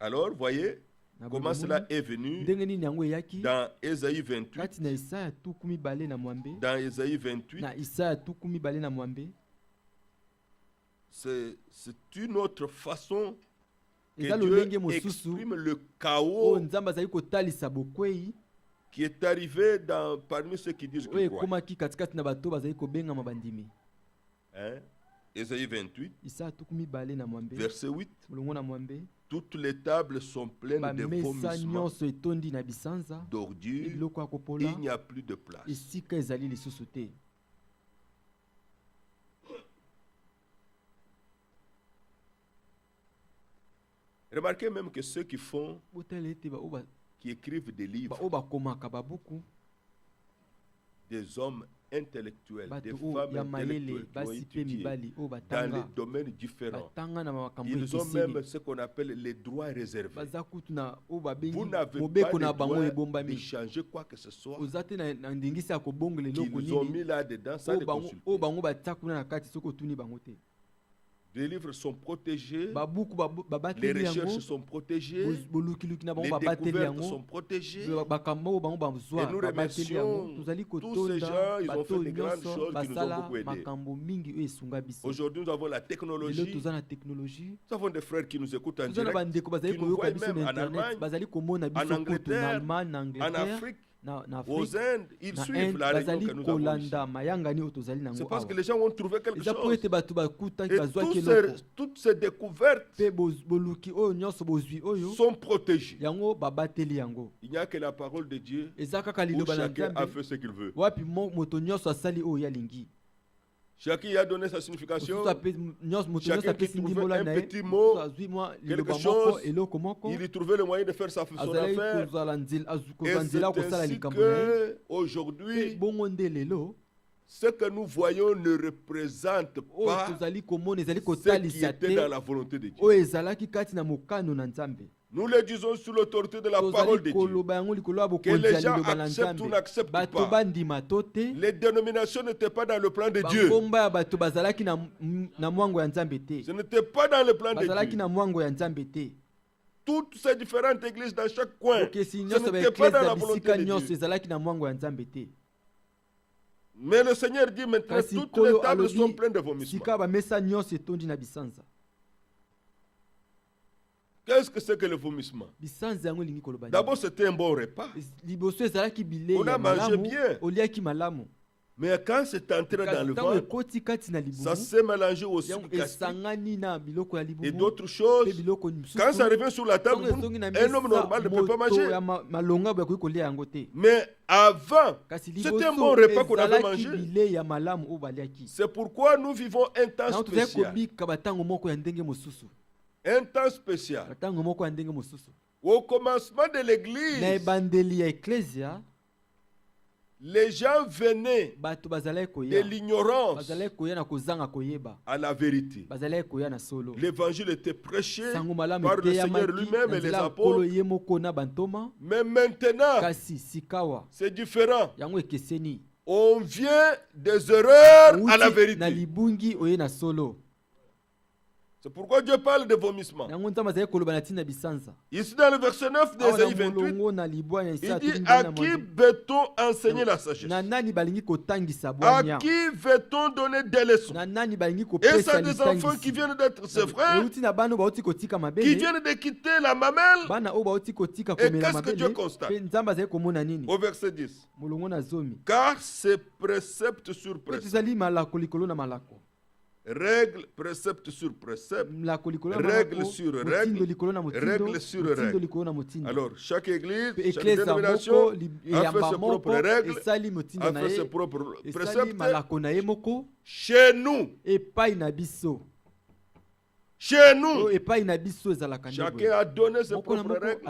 Alors, voyez comment cela est venu dans Ésaïe 28. Dans Ésaïe 28, c'est une autre façon que Dieu exprime le chaos qui est arrivé parmi ceux qui disent qu'ils croient. Ésaïe 28, verset 8. Toutes les tables sont pleines de vomissements, d'ordures, il n'y a plus de place. Remarquez même que ceux qui écrivent des livres, des hommes intellectuels, des femmes intellectuelles qui ont étudié dans les domaines différents. Ils ont même ce qu'on appelle les droits réservés. Vous n'avez pas le droit de changer quoi que ce soit. Qu'ils ont mis là-dedans sans les consulter. Les livres sont protégés, les recherches sont protégées, les découvertes sont protégées. Et nous remercions tous ces gens, ils ont fait de grandes choses qui nous ont beaucoup aidés. Aujourd'hui, nous avons la technologie. Nous avons des frères qui nous écoutent en direct, qui nous voient même en Allemagne, en Angleterre, en Afrique. Aux Indes, ils suivent la réunion que nous avons ici. C'est parce que les gens ont trouvé quelque chose. Et toutes ces découvertes sont protégées. Il n'y a que la parole de Dieu où chacun a fait ce qu'il veut. Chacun a donné sa signification. Chacun qui trouvait un petit mot, quelque chose, il y trouvait le moyen de faire son affaire. Et c'est ainsi qu'aujourd'hui, ce que nous voyons ne représente pas ce qui était dans la volonté de Dieu. Nous le disons sous l'autorité de la parole de Dieu. Que les gens acceptent ou n'acceptent pas. Les dénominations n'étaient pas dans le plan de Dieu. Ce n'était pas dans le plan de Dieu. Toutes ces différentes églises dans chaque coin, ce n'était pas dans la volonté de Dieu. Mais le Seigneur dit maintenant, toutes les tables sont pleines de vomissements. Qu'est-ce que c'est que le vomissement? D'abord, c'était un bon repas. On a mangé bien. Mais quand c'est entré dans le ventre, ça s'est mélangé au sucre et d'autres choses. Quand ça revient sur la table, un homme normal ne peut pas manger. Mais avant, c'était un bon repas qu'on avait mangé. C'est pourquoi nous vivons un temps spécial. Un temps spécial. Au commencement de l'église, les gens venaient de l'ignorance à la vérité. L'évangile était prêché par le Seigneur lui-même et les apôtres. Mais maintenant, c'est différent. On vient des erreurs à la vérité. C'est pourquoi Dieu parle de vomissement. Ici dans le verset 9 d'Ésaïe 28, il dit: à qui veut-on enseigner la sagesse? À qui veut-on donner des leçons? Et ça des enfants qui viennent d'être ses frères, qui viennent de quitter la mamelle. Et qu'est-ce que Dieu constate? Au verset 10. Car c'est précepte sur précepte, règle, précepte sur précepte, règle sur règle, règle sur règle. Alors, chaque église, chaque dénomination a fait ses propres règles, a fait ses propres préceptes. Chez nous, chacun a donné ses propres règles.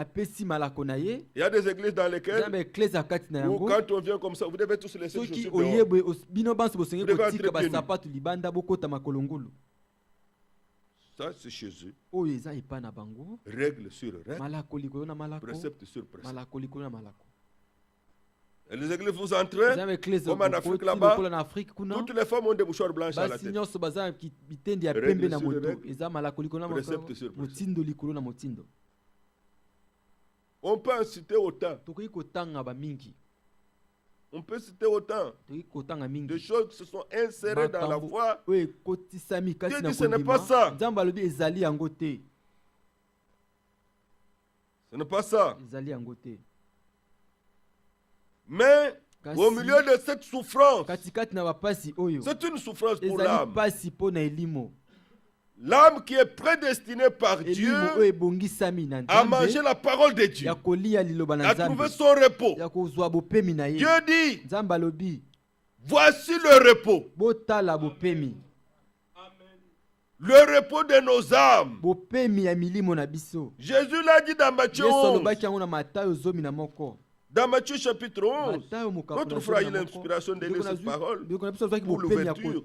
Il y a des églises dans lesquelles, où quand on vient comme ça, vous devez tous laisser les chaussures dehors. Ça, c'est chez eux. Règle sur règle, précepte sur précepte. Et les églises, vous entrez, comme en Afrique là-bas, toutes les femmes ont des mouchoirs blanches à la tête. Règle sur règle, précepte sur précepte. On peut en citer autant. On peut citer autant de choses qui se sont insérées dans la foi. Dieu dit: ce n'est pas ça. Ce n'est pas ça. Mais au milieu de cette souffrance, c'est une souffrance pour l'âme. L'âme qui est prédestinée par Dieu à manger la parole de Dieu, à trouver son repos. Dieu dit: voici le repos. Le repos de nos âmes. Jésus l'a dit dans Matthieu 11. Dans Matthieu chapitre 11, notre frère a eu l'inspiration de lire cette parole pour l'ouverture.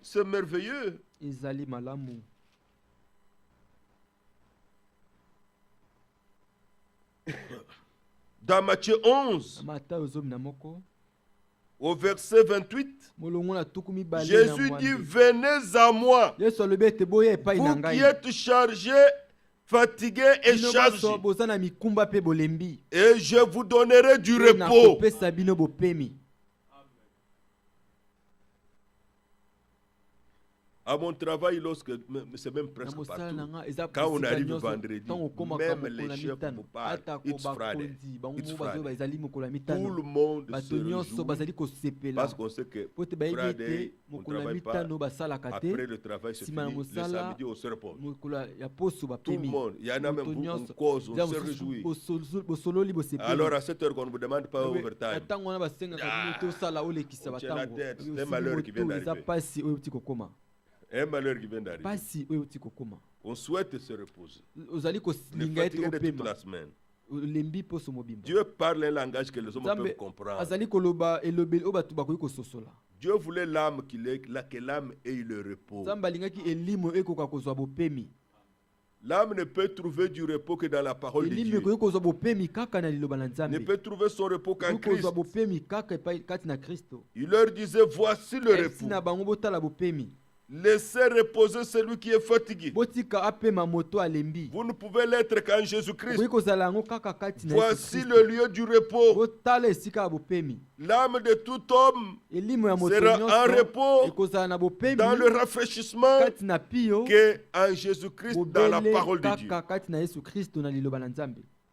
C'est merveilleux. Dans Matthieu 11, au verset 28, Jésus dit: venez à moi, vous qui êtes chargés, fatigués et chargés, et je vous donnerai du repos. À mon travail, c'est même presque partout. Quand on arrive vendredi, même les chefs vous parlent: It's Friday. It's Friday. Tout le monde se réjouit parce qu'on sait que Friday, on ne travaille pas. Après le travail, c'est fini. Le samedi, on se repose. Tout le monde. Il y en a même beaucoup, on cause, on se réjouit. Alors à cette heure qu'on ne vous demande pas overtime. C'est la tête, c'est un malheur qui vient d'arriver. Un malheur qui vient d'arriver. On souhaite se reposer. Ne fatiguer de toute la semaine. Dieu parle un langage que les hommes peuvent comprendre. Dieu voulait l'âme que l'âme ait le repos. L'âme ne peut trouver du repos que dans la parole de Dieu. Ne peut trouver son repos qu'en Christ. Il leur disait: voici le repos. Laissez reposer celui qui est fatigué. Vous ne pouvez l'être qu'en Jésus-Christ. Voici le lieu du repos. L'âme de tout homme sera en repos dans le rafraîchissement qu'en Jésus-Christ, dans la parole de Dieu.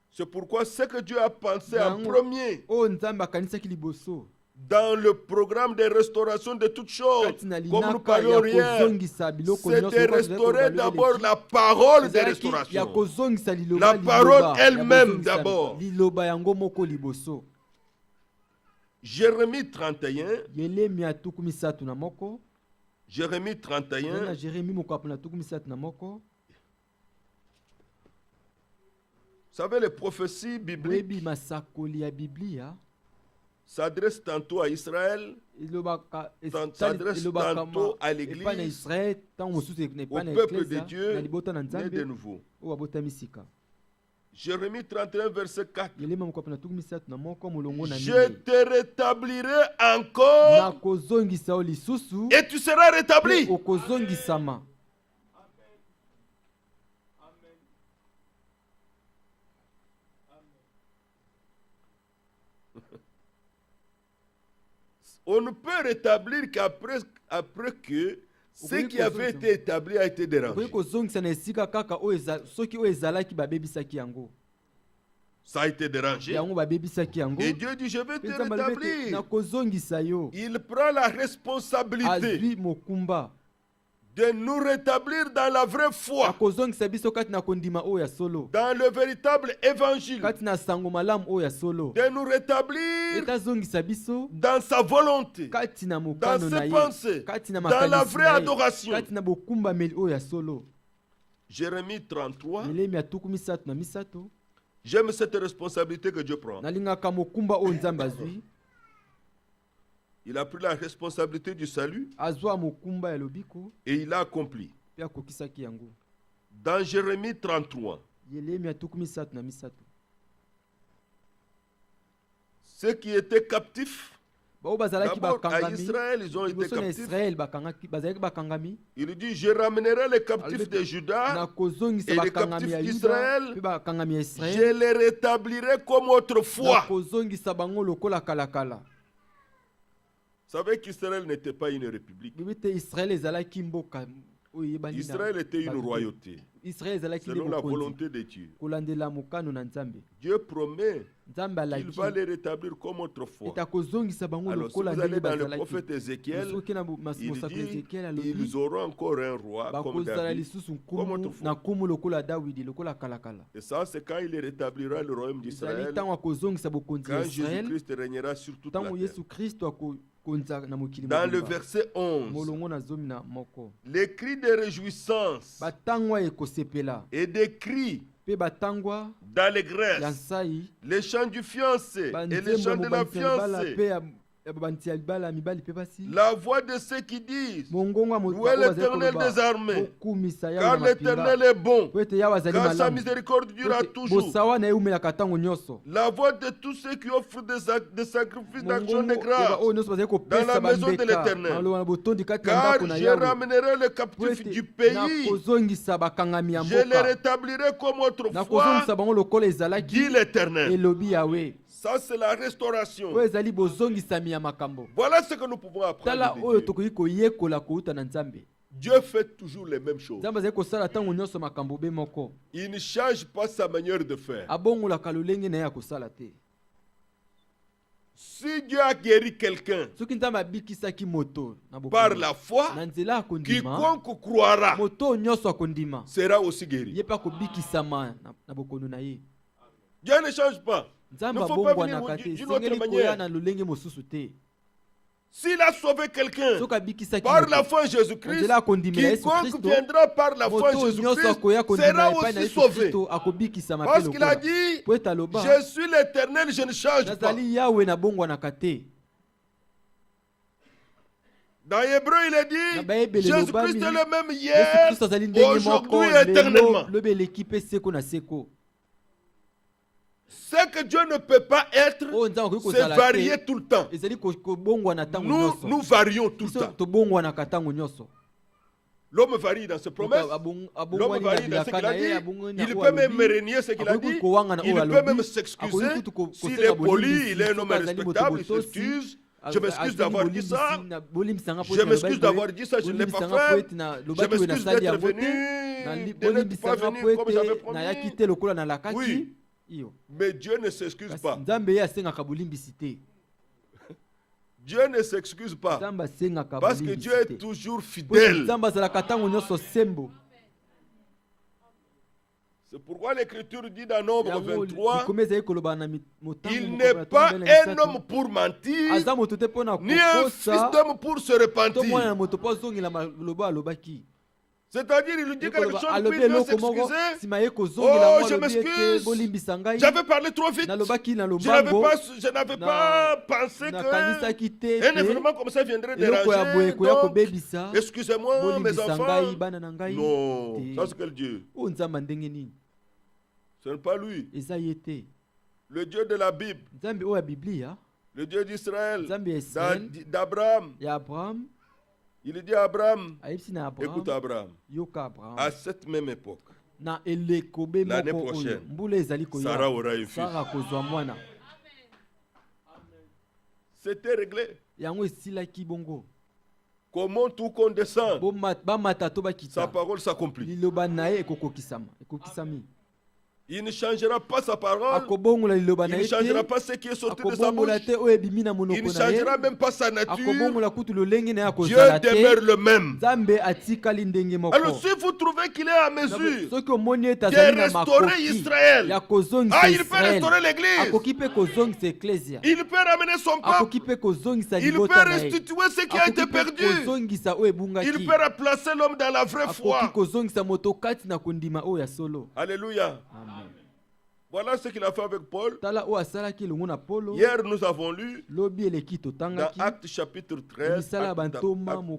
C'est pourquoi ce que Dieu a pensé en premier dans le programme de restauration de toutes choses, comme nous parlions hier, c'était restaurer d'abord la parole de restauration. La parole elle-même d'abord. Jérémie 31. Jérémie 31. Vous savez, les prophéties bibliques s'adresse tantôt à Israël, s'adresse tantôt à l'Église, au peuple de Dieu, né de nouveau. Jérémie 31, verset 4. Je te rétablirai encore et tu seras rétabli. On ne peut rétablir qu'après que ce qui avait été établi a été dérangé. Ça a été dérangé. Et Dieu dit, je vais te rétablir. Il prend la responsabilité de nous rétablir dans la vraie foi, dans le véritable évangile, de nous rétablir dans sa volonté, dans ses pensées, dans la vraie adoration. Jérémie 33. J'aime cette responsabilité que Dieu prend. Il a pris la responsabilité du salut et il l'a accompli. Dans Jérémie 33, ceux qui étaient captifs, d'abord à Israël, ils ont été captifs. Il dit, je ramènerai les captifs de Juda et les captifs d'Israël, je les rétablirai comme autrefois. Vous savez qu'Israël n'était pas une république. Israël était une royauté, selon la volonté de Dieu. Dieu promet qu'il va les rétablir comme autrefois. Alors si vous allez dans le prophète Ézéchiel, il dit ils auront encore un roi comme David, comme autrefois. Et ça, c'est quand il rétablira le royaume d'Israël, quand Jésus-Christ régnera sur toute la terre. Dans le verset 11, les cris de réjouissance et des cris d'allégresse, les chants du fiancé et les chants de la fiancée, la voix de ceux qui disent, où est l'Éternel des armées, car l'Éternel est bon, car sa miséricorde durera toujours. La voix de tous ceux qui offrent des sacrifices d'action de grâce dans la maison de l'Éternel, car je ramènerai les captifs du pays, je les rétablirai comme autrefois, dit l'Éternel. Ça, c'est la restauration. Voilà ce que nous pouvons apprendre de Dieu. Dieu fait toujours les mêmes choses. Il ne change pas sa manière de faire. Si Dieu a guéri quelqu'un par la foi, quiconque croira sera aussi guéri. Dieu ne change pas. Il ne faut pas venir d'une autre manière. S'il a sauvé quelqu'un par la foi en Jésus-Christ, quiconque viendra par la foi en Jésus-Christ sera aussi sauvé. Parce qu'il a dit, je suis l'Éternel, je ne change pas. Dans Hébreu, il est dit, Jésus-Christ est le même hier, aujourd'hui et éternellement. Ce que Dieu ne peut pas être, c'est varier tout le temps. Nous varions tout le temps. L'homme varie dans ses promesses, l'homme varie dans ce qu'il a dit, il peut même renier ce qu'il a dit, il peut même s'excuser, s'il est poli, il est un homme respectable, il s'excuse. Je m'excuse d'avoir dit ça, je m'excuse d'avoir dit ça, je ne l'ai pas fait, je m'excuse d'être venu, de n'être pas venu comme j'avais promis. Oui, mais Dieu ne s'excuse pas. Dieu ne s'excuse pas parce que Dieu est toujours fidèle. C'est pourquoi l'Écriture dit dans Nombre 23, il n'est pas un homme pour mentir, ni un fils d'homme pour se repentir. C'est-à-dire, il lui dit quelque chose, puis il doit s'excuser. Oh, je m'excuse. J'avais parlé trop vite. Je n'avais pas pensé qu'un événement comme ça viendrait déranger. Donc, excusez-moi, mes enfants. Non, ça c'est quel Dieu? Ce n'est pas lui. Le Dieu de la Bible. Le Dieu d'Israël. D'Abraham. Il dit à Abraham, écoute Abraham, à cette même époque, l'année prochaine, Sarah aura un fils. C'était réglé. Comment tout condescend, sa parole s'accomplit. Il ne changera pas sa parole. Il ne changera pas ce qui est sorti de sa bouche. Il ne changera même pas sa nature. Dieu demeure le même. Alors si vous trouvez qu'il est à mesure de restaurer Israël, il peut restaurer l'église. Il peut ramener son peuple. Il peut restituer ce qui a été perdu. Il peut remplacer l'homme dans la vraie foi. Alléluia. Voilà ce qu'il a fait avec Paul. Hier, nous avons lu dans Actes chapitre 13, Actes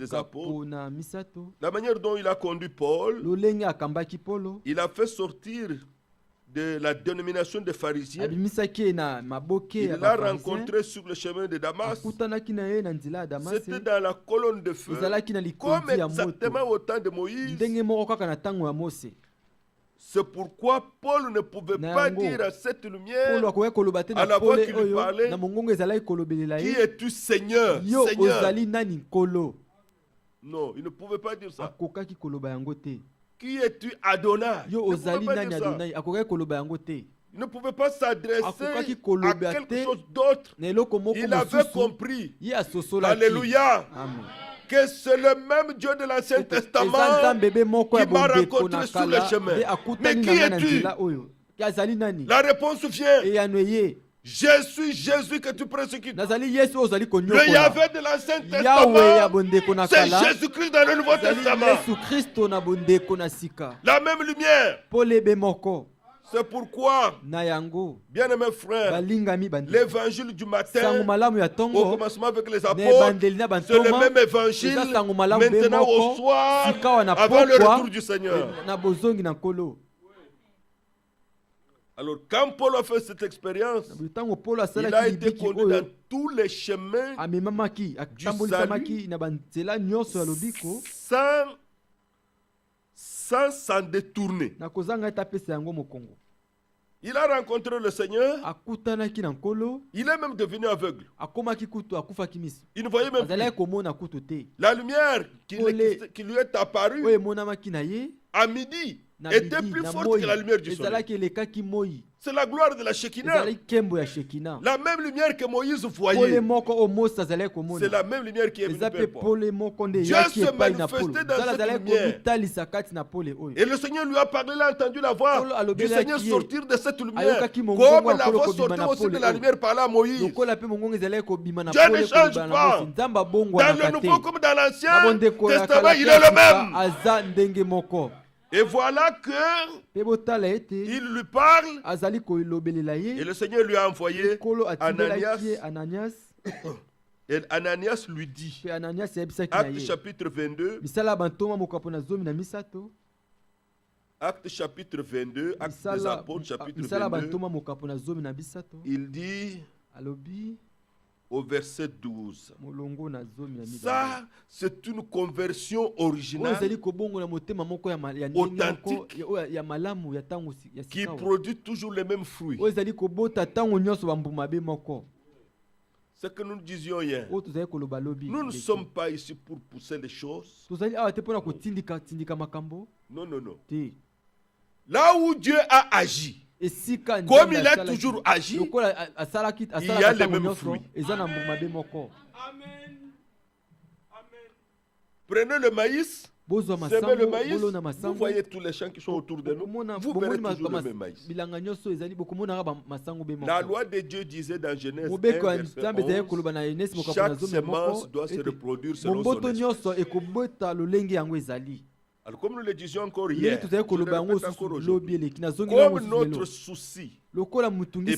des Apôtres, la manière dont il a conduit Paul. Il a fait sortir de la dénomination des pharisiens. Il l'a rencontré sur le chemin de Damas. C'était dans la colonne de feu, comme exactement au temps de Moïse. C'est pourquoi Paul ne pouvait pas dire à cette lumière, à la voix qui lui parlait, qui es-tu Seigneur, Seigneur? Non, il ne pouvait pas dire ça. Qui es-tu Adonai? Il ne pouvait pas s'adresser à quelque chose d'autre. Il avait compris. Alléluia. Amen. Que c'est le même Dieu de l'Ancien Testament qui m'a rencontré sur le chemin. Mais qui es-tu? La réponse vient. Je suis Jésus que tu persécutes. Le Yahvé de l'Ancien Testament, c'est Jésus-Christ dans le Nouveau Testament. La même lumière. C'est pourquoi, bien-aimés frères, l'évangile du matin, au commencement avec les apôtres, c'est le même évangile maintenant au soir, avant le retour du Seigneur. Alors, quand Paul a fait cette expérience, il a été conduit dans tous les chemins du salut sans s'en détourner. Il a rencontré le Seigneur. Il est même devenu aveugle. Il ne voyait même plus. La lumière qui lui est apparue à midi était plus forte que la lumière du soleil. C'est la gloire de la Shekinah. La même lumière que Moïse voyait. C'est la même lumière qui est venue vers Paul. Dieu se manifestait dans cette lumière. Et le Seigneur lui a parlé, il a entendu la voix du Seigneur sortir de cette lumière. Comme la voix sortait aussi de la lumière par là Moïse. Dieu ne change pas. Dans le Nouveau comme dans l'Ancien Testament, il est le même. Et voilà que il lui parle et le Seigneur lui a envoyé Ananias. Et Ananias lui dit, Acte chapitre 22, Acte chapitre 22, Acte des Apôtres chapitre 22, il dit au verset 12. Ça, c'est une conversion originale authentique qui produit toujours les mêmes fruits. Ce que nous disions hier, nous ne sommes pas ici pour pousser les choses. Non, non, non. Là où Dieu a agi, comme il a toujours agi, il y a les mêmes fruits. Prenez le maïs, semez le maïs, vous voyez tous les champs qui sont autour de nous, vous verrez toujours le même maïs. La loi de Dieu disait dans Genèse 1, verset 11, chaque semence doit se reproduire selon son esprit. Alors comme nous le disions encore hier, je le répète encore aujourd'hui, comme notre souci et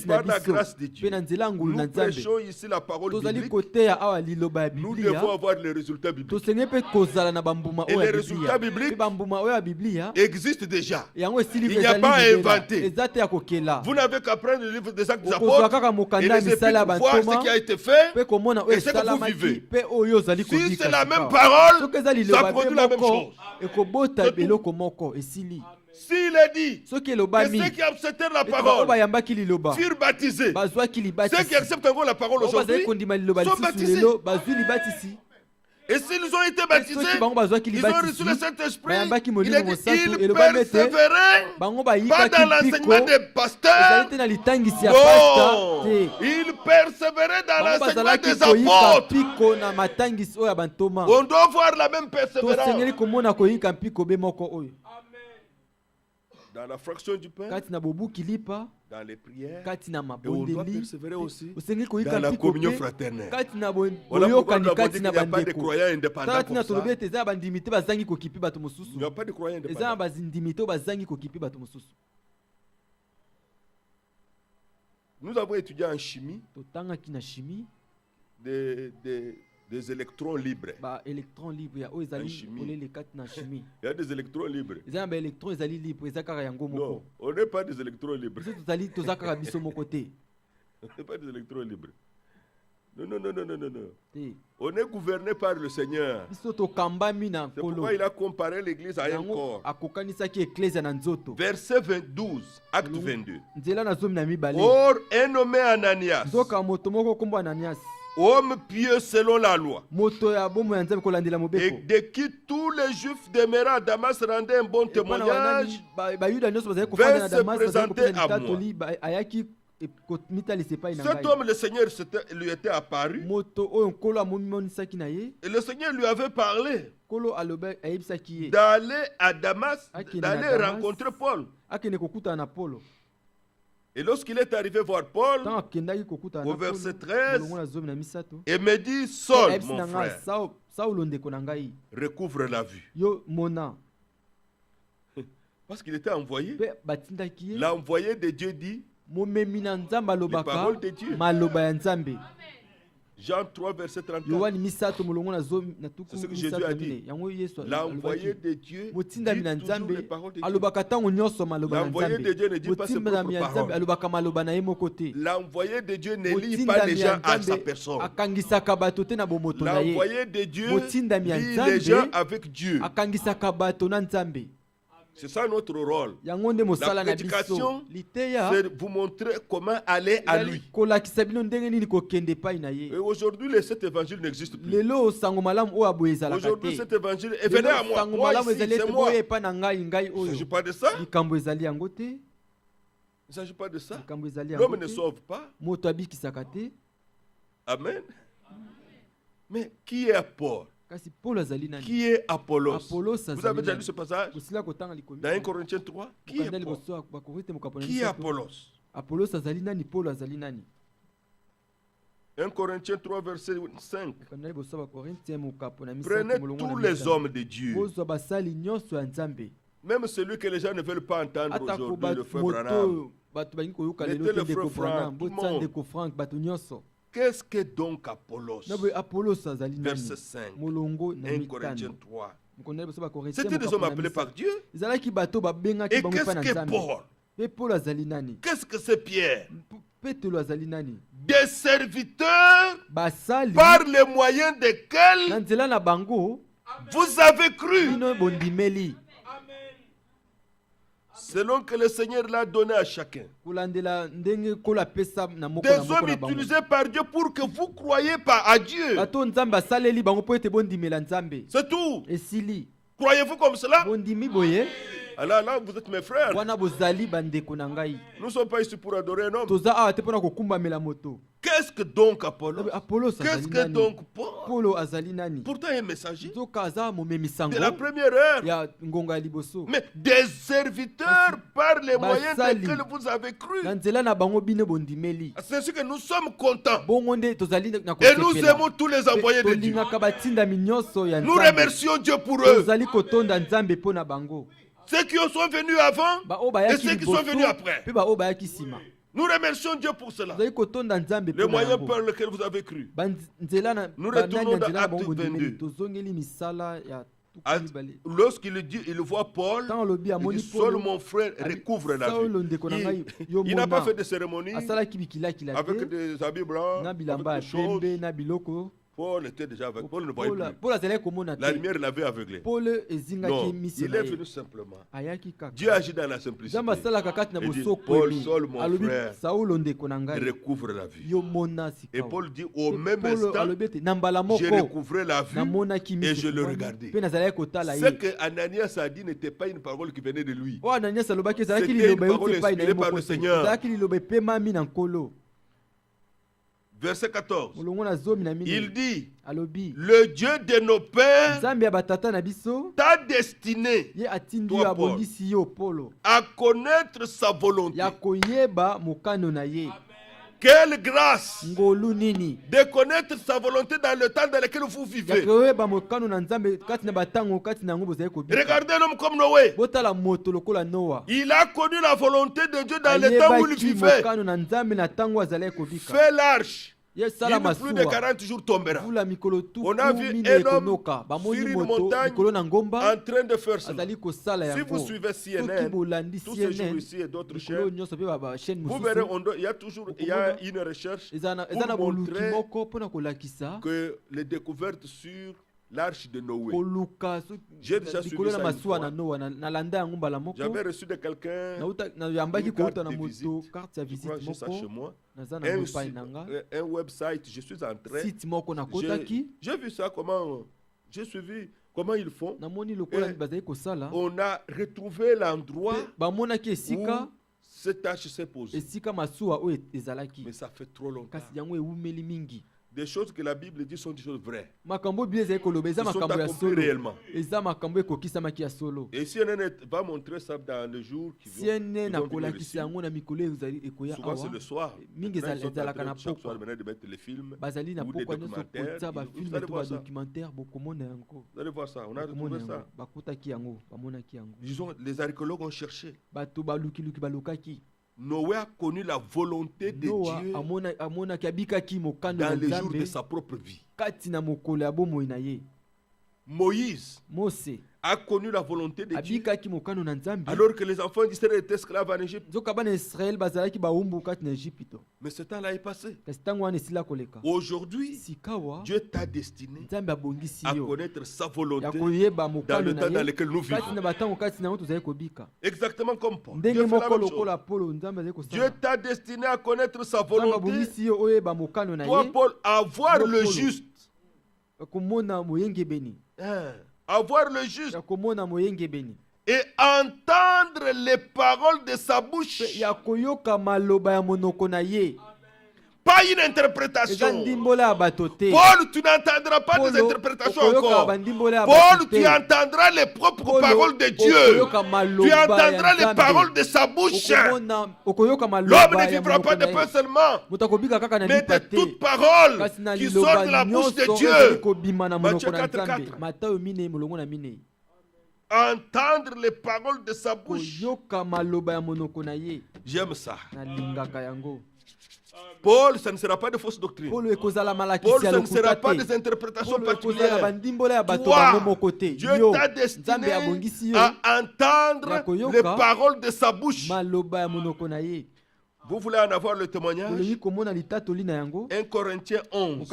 par la grâce de Dieu, nous prêchons ici la parole biblique, nous devons avoir les résultats bibliques. Et les résultats bibliques existent déjà. Il n'y a pas à inventer. Vous n'avez qu'à prendre le livre des Actes des Apôtres et les épîtres pour voir ce qui a été fait et ce que vous vivez. Si c'est la même parole, ça produit la même chose. S'il est dit que ceux qui acceptent la parole furent baptisés, ceux qui acceptent encore la parole aujourd'hui sont baptisés. Et s'ils ont été baptisés, ils ont reçu le Saint-Esprit. Il est dit qu'ils persévéraient pas dans l'enseignement des pasteurs. Non, ils persévéraient dans l'enseignement des apôtres. On doit voir la même persévérance. Dans la fraction du pain, dans les prières, et on doit persévérer aussi dans la communion fraternelle. Voilà pourquoi nous avons dit qu'il n'y a pas de croyants indépendants comme ça. Il n'y a pas de croyants indépendants. Nous avons étudié en chimie des électrons libres. En chimie. Il y a des électrons libres. Non, on n'est pas des électrons libres. On n'est pas des électrons libres. Non, non, non, non, non, non. On est gouverné par le Seigneur. C'est pourquoi il a comparé l'église à un corps. Verset 12, acte 22. Or, un nommé Ananias, homme pieux selon la loi, et de qui tous les Juifs demeurant à Damas rendaient un bon témoignage, vint se présenter à moi. Cet homme, le Seigneur lui était apparu, et le Seigneur lui avait parlé d'aller à Damas, d'aller rencontrer Paul. Et lorsqu'il est arrivé voir Paul, au verset 13, il me dit, Saul, mon frère, recouvre la vue. Parce qu'il était envoyé. L'envoyé de Dieu dit, les paroles de Dieu. Jean 3, verset 34. C'est ce que Jésus a dit. L'envoyé de Dieu dit toujours les paroles de Dieu. L'envoyé de Dieu ne dit pas ses propres paroles. L'envoyé de Dieu ne lie pas les gens à sa personne. L'envoyé de Dieu lie les gens avec Dieu. C'est ça notre rôle. La prédication, c'est vous montrer comment aller à lui. Et aujourd'hui, cet évangile n'existe plus. Aujourd'hui, cet évangile est venu à moi. Moi ici, c'est moi. Il ne s'agit pas de ça. Il ne s'agit pas de ça. L'homme ne sauve pas. Amen. Mais qui est Paul? Qui est Apollos? Vous avez déjà lu ce passage dans 1 Corinthiens 3? Qui est Paul? Qui est Apollos? 1 Corinthiens 3, verset 5. Prenez tous les hommes de Dieu, même celui que les gens ne veulent pas entendre aujourd'hui, le frère Branham. Mettez le frère Franck, tout le monde. Qu'est-ce que donc Apollos? Verset 5. 1 Corinthiens 3. C'était des hommes appelés par Dieu. Et qu'est-ce que Paul? Qu'est-ce que c'est Pierre? des serviteurs par les moyens desquels vous avez cru. Selon que le Seigneur l'a donné à chacun. Des hommes utilisés par Dieu pour que vous croyiez à Dieu. C'est tout. Croyez-vous comme cela? Alors là, vous êtes mes frères. Nous ne sommes pas ici pour adorer un homme. Qu'est-ce que donc Apollo? Qu'est-ce que donc Paul? Pourtant, un messager de la première heure. Mais des serviteurs par les moyens desquels vous avez cru. C'est ce que nous sommes contents. Et nous aimons tous les envoyés de Dieu. Nous remercions Dieu pour eux. Ceux qui sont venus avant et ceux qui sont venus après. Nous remercions Dieu pour cela. Les moyens par lesquels vous avez cru. Nous retournons dans Acte 22. Lorsqu'il dit, il voit Paul, il dit, seul mon frère recouvre la vie. Il n'a pas fait de cérémonie avec des habits blancs, avec des choses. Paul était déjà avec. Paul ne voyait plus. La lumière l'avait aveuglé. Non, il est venu simplement. Dieu agit dans la simplicité. Il dit, Paul, seul mon frère, recouvre la vie. Et Paul dit, au même instant, j'ai recouvré la vue et je le regardais. Ce que Ananias a dit n'était pas une parole qui venait de lui. C'était une parole inspirée par le Seigneur. Verset 14. Il dit, le Dieu de nos pères t'a destiné, toi Paul, à connaître sa volonté. Quelle grâce de connaître sa volonté dans le temps dans lequel vous vivez. Regardez un homme comme Noé. Il a connu la volonté de Dieu dans le temps où il vivait. Fait l'arche. Il ne plus de 40 jours tombera. On a vu un homme sur une montagne en train de faire cela. Si vous suivez CNN, tous ces jours ici et d'autres chaînes, vous verrez, il y a une recherche pour montrer que les découvertes sur l'arche de Noé. J'ai déjà suivi ça une fois. J'avais reçu de quelqu'un une carte de visite. Je crois que j'ai ça chez moi. Un website, je suis entré. J'ai vu ça, j'ai suivi comment ils font. On a retrouvé l'endroit où cette tâche s'est posée. Mais ça fait trop longtemps. Des choses que la Bible dit sont des choses vraies. Ils sont accomplis réellement. Et CNN va montrer ça dans le jour qui vient. Souvent c'est le soir. Chaque soir, de mettre les films ou des documentaires. Vous allez voir ça. Vous allez voir ça. On a retrouvé ça. Disons, les archéologues ont cherché. Noé a connu la volonté de Dieu dans les jours de sa propre vie. Moïse a connu la volonté de Dieu alors que les enfants d'Israël étaient esclaves en Égypte. Mais ce temps-là est passé. Aujourd'hui, Dieu t'a destiné à connaître sa volonté dans le temps dans lequel nous vivons. Exactement comme Paul. Dieu fait la même chose. Dieu t'a destiné à connaître sa volonté. Toi, Paul, à voir le juste. Avoir le juste et entendre les paroles de sa bouche. Pas une interprétation. Paul, tu n'entendras pas des interprétations encore. Paul, tu entendras les propres paroles de Dieu. Tu entendras les paroles de sa bouche. L'homme ne vivra pas de pain seulement, mais de toute parole qui sort de la bouche de Dieu. Matthieu 4:4. Entendre les paroles de sa bouche. J'aime ça. Paul, ça ne sera pas de fausses doctrines. Paul, ça ne sera pas des interprétations particulières. Toi, Dieu t'a destiné à entendre les paroles de sa bouche. Vous voulez en avoir le témoignage? 1 Corinthiens 11,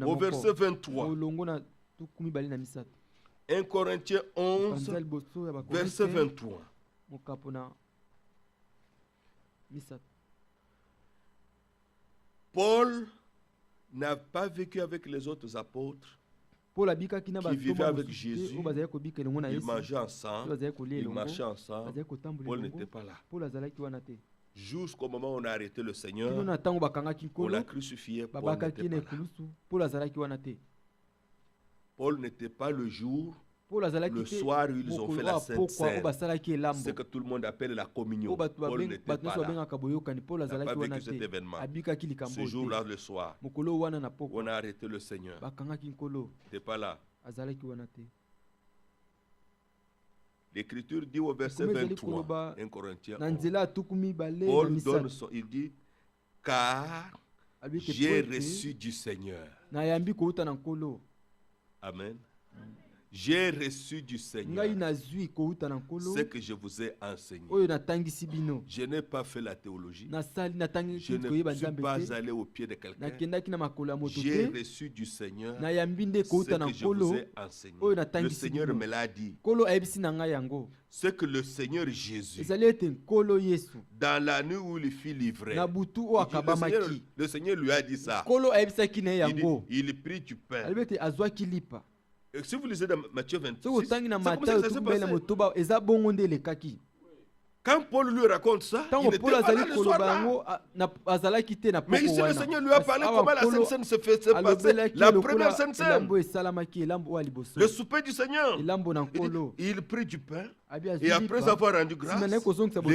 au verset 23. 1 Corinthiens 11, verset 23. Paul n'a pas vécu avec les autres apôtres qui vivaient avec Jésus. Ils mangeaient ensemble, ils marchaient ensemble. Paul n'était pas là. Jusqu'au moment où on a arrêté le Seigneur, on l'a crucifié. Paul n'était pas le jour, le soir où ils ont fait la Sainte Seine. C'est que tout le monde appelle la communion. Paul n'était pas là. Il n'a pas vécu cet événement. Ce jour-là, le soir, on a arrêté le Seigneur. Il n'était pas là. L'Écriture dit au verset 23, 1 Corinthiens 11, Paul donne il dit, car j'ai reçu du Seigneur. Amen. J'ai reçu du Seigneur ce que je vous ai enseigné. Je n'ai pas fait la théologie. Je ne suis pas allé au pied de quelqu'un. J'ai reçu du Seigneur ce que je vous ai enseigné. Le Seigneur me l'a dit. Ce que le Seigneur Jésus, dans la nuit où il fut livré, le Seigneur lui a dit ça. Il prit du pain. Et si vous lisez dans Matthieu 26, c'est comme ça que ça s'est passé. Quand Paul lui raconte ça, il n'était pas là le soir-là. Mais ici, le Seigneur lui a parlé comment la Sainte Seine se passait. La première Sainte Seine. Le souper du Seigneur. Il prit du pain. Et après avoir rendu grâce, les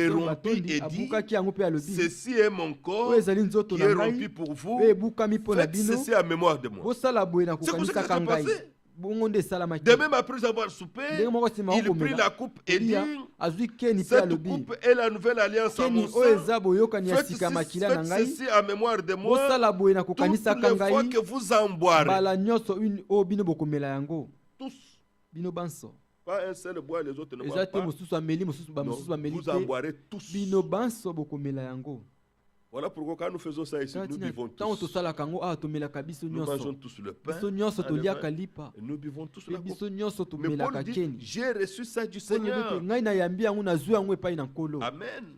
rompit et dit, ceci est mon corps qui est rompu pour vous. Faites ceci en mémoire de moi. C'est comme ça que ça s'est passé. De même après avoir soupé, il prit la coupe et dit, cette coupe est la nouvelle alliance en mon sang. Faites ceci en mémoire de moi toutes les fois que vous en boirez. Tous. Pas un seul boit, les autres ne boivent pas. Non, vous en boirez tous. Voilà pourquoi quand nous faisons ça ici, nous buvons tous. Nous mangeons tous le pain. Et nous buvons tous la coupe. Mais Paul dit, j'ai reçu ça du Seigneur. Amen.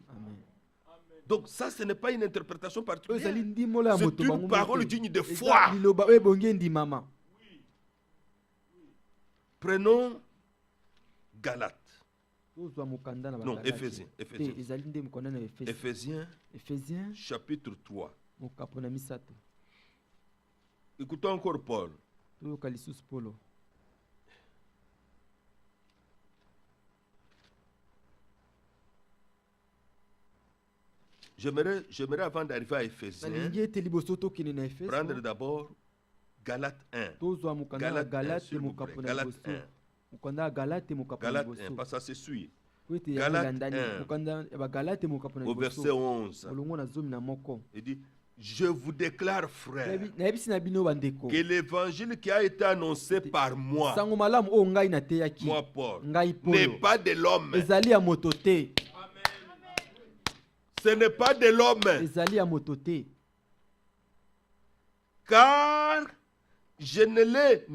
Donc ça, ce n'est pas une interprétation particulière. C'est une parole digne de foi. Prenons Galates. Non, Éphésiens. Éphésiens chapitre 3. Écoutons encore Paul. J'aimerais avant d'arriver à Éphésiens, prendre d'abord Galates 1. Galates 1. Galates 1, parce que ça se suit. Galates 1, au verset 11. Il dit, je vous déclare, frère, que l'évangile qui a été annoncé par moi, Paul, n'est pas de l'homme. Ce n'est pas de l'homme. Car je ne l'ai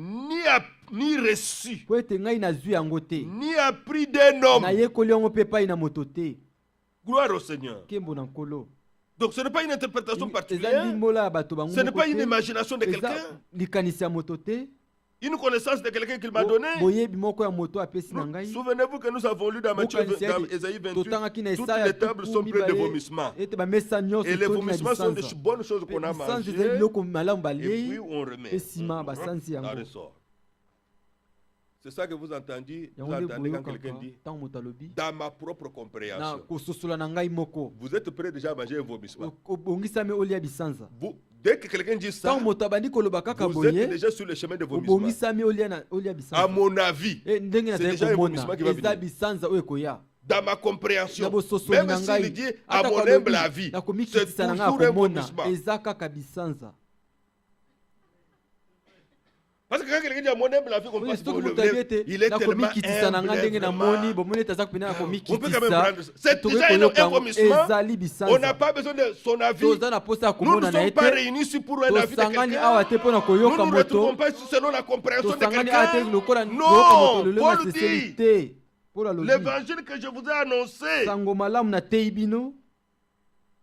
ni reçu, ni appris d'un homme. Gloire au Seigneur. Donc ce n'est pas une interprétation particulière. Ce n'est pas une imagination de quelqu'un. Une connaissance de quelqu'un qu'il m'a donné. Souvenez-vous que nous avons lu dans Ésaïe 28, toutes les tables sont pleines de vomissements. Et les vomissements sont des bonnes choses qu'on a mangées. Et puis on remet. Ça ressort. C'est ça que vous entendez quand quelqu'un dit, dans ma propre compréhension. Vous êtes prêt déjà à manger un vomissement. Dès que quelqu'un dit ça, vous êtes déjà sur le chemin de vomissement. À mon avis, c'est déjà un vomissement qui va venir. Dans ma compréhension, même s'il dit à mon humble avis, c'est toujours un vomissement. Parce que quand Quand quelqu'un dit à mon aime la vie qu'on passe pour le vrai, il est tellement humble. On peut quand même prendre ça. C'est déjà un vomissement. On n'a pas besoin de son avis. Nous ne sommes pas réunis ici pour un avis de quelqu'un. Nous ne nous retrouvons pas selon la compréhension de quelqu'un. Non, Paul dit, l'évangile que je vous ai annoncé,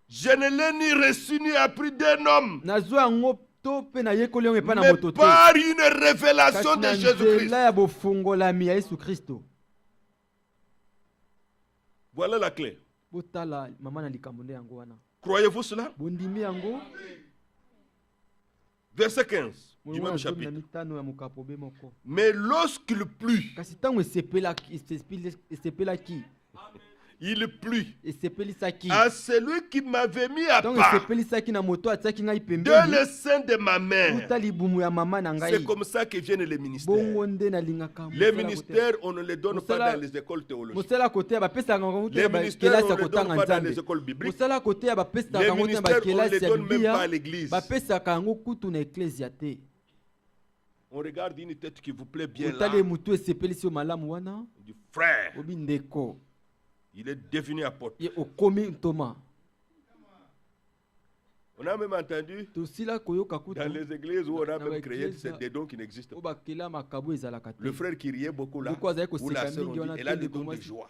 je ne l'ai ni reçu ni appris d'un homme, mais par une révélation de Jésus-Christ. Voilà la clé. Croyez-vous cela? Verset 15 du même chapitre. Mais lorsqu'il plut, il plut à celui qui m'avait mis à part de le sein de ma mère. C'est comme ça que viennent les ministères. Les ministères, on ne les donne pas dans les écoles théologiques. Les ministères, on ne les donne pas dans les écoles bibliques. Les ministères, on ne les donne même pas à l'église. On regarde une tête qui vous plaît bien là. Du frère. Il est devenu apôtre. On a même entendu dans les églises où on a même créé des dons qui n'existent pas. Le frère qui riait beaucoup là, ou la sœur, elle a des dons de joie.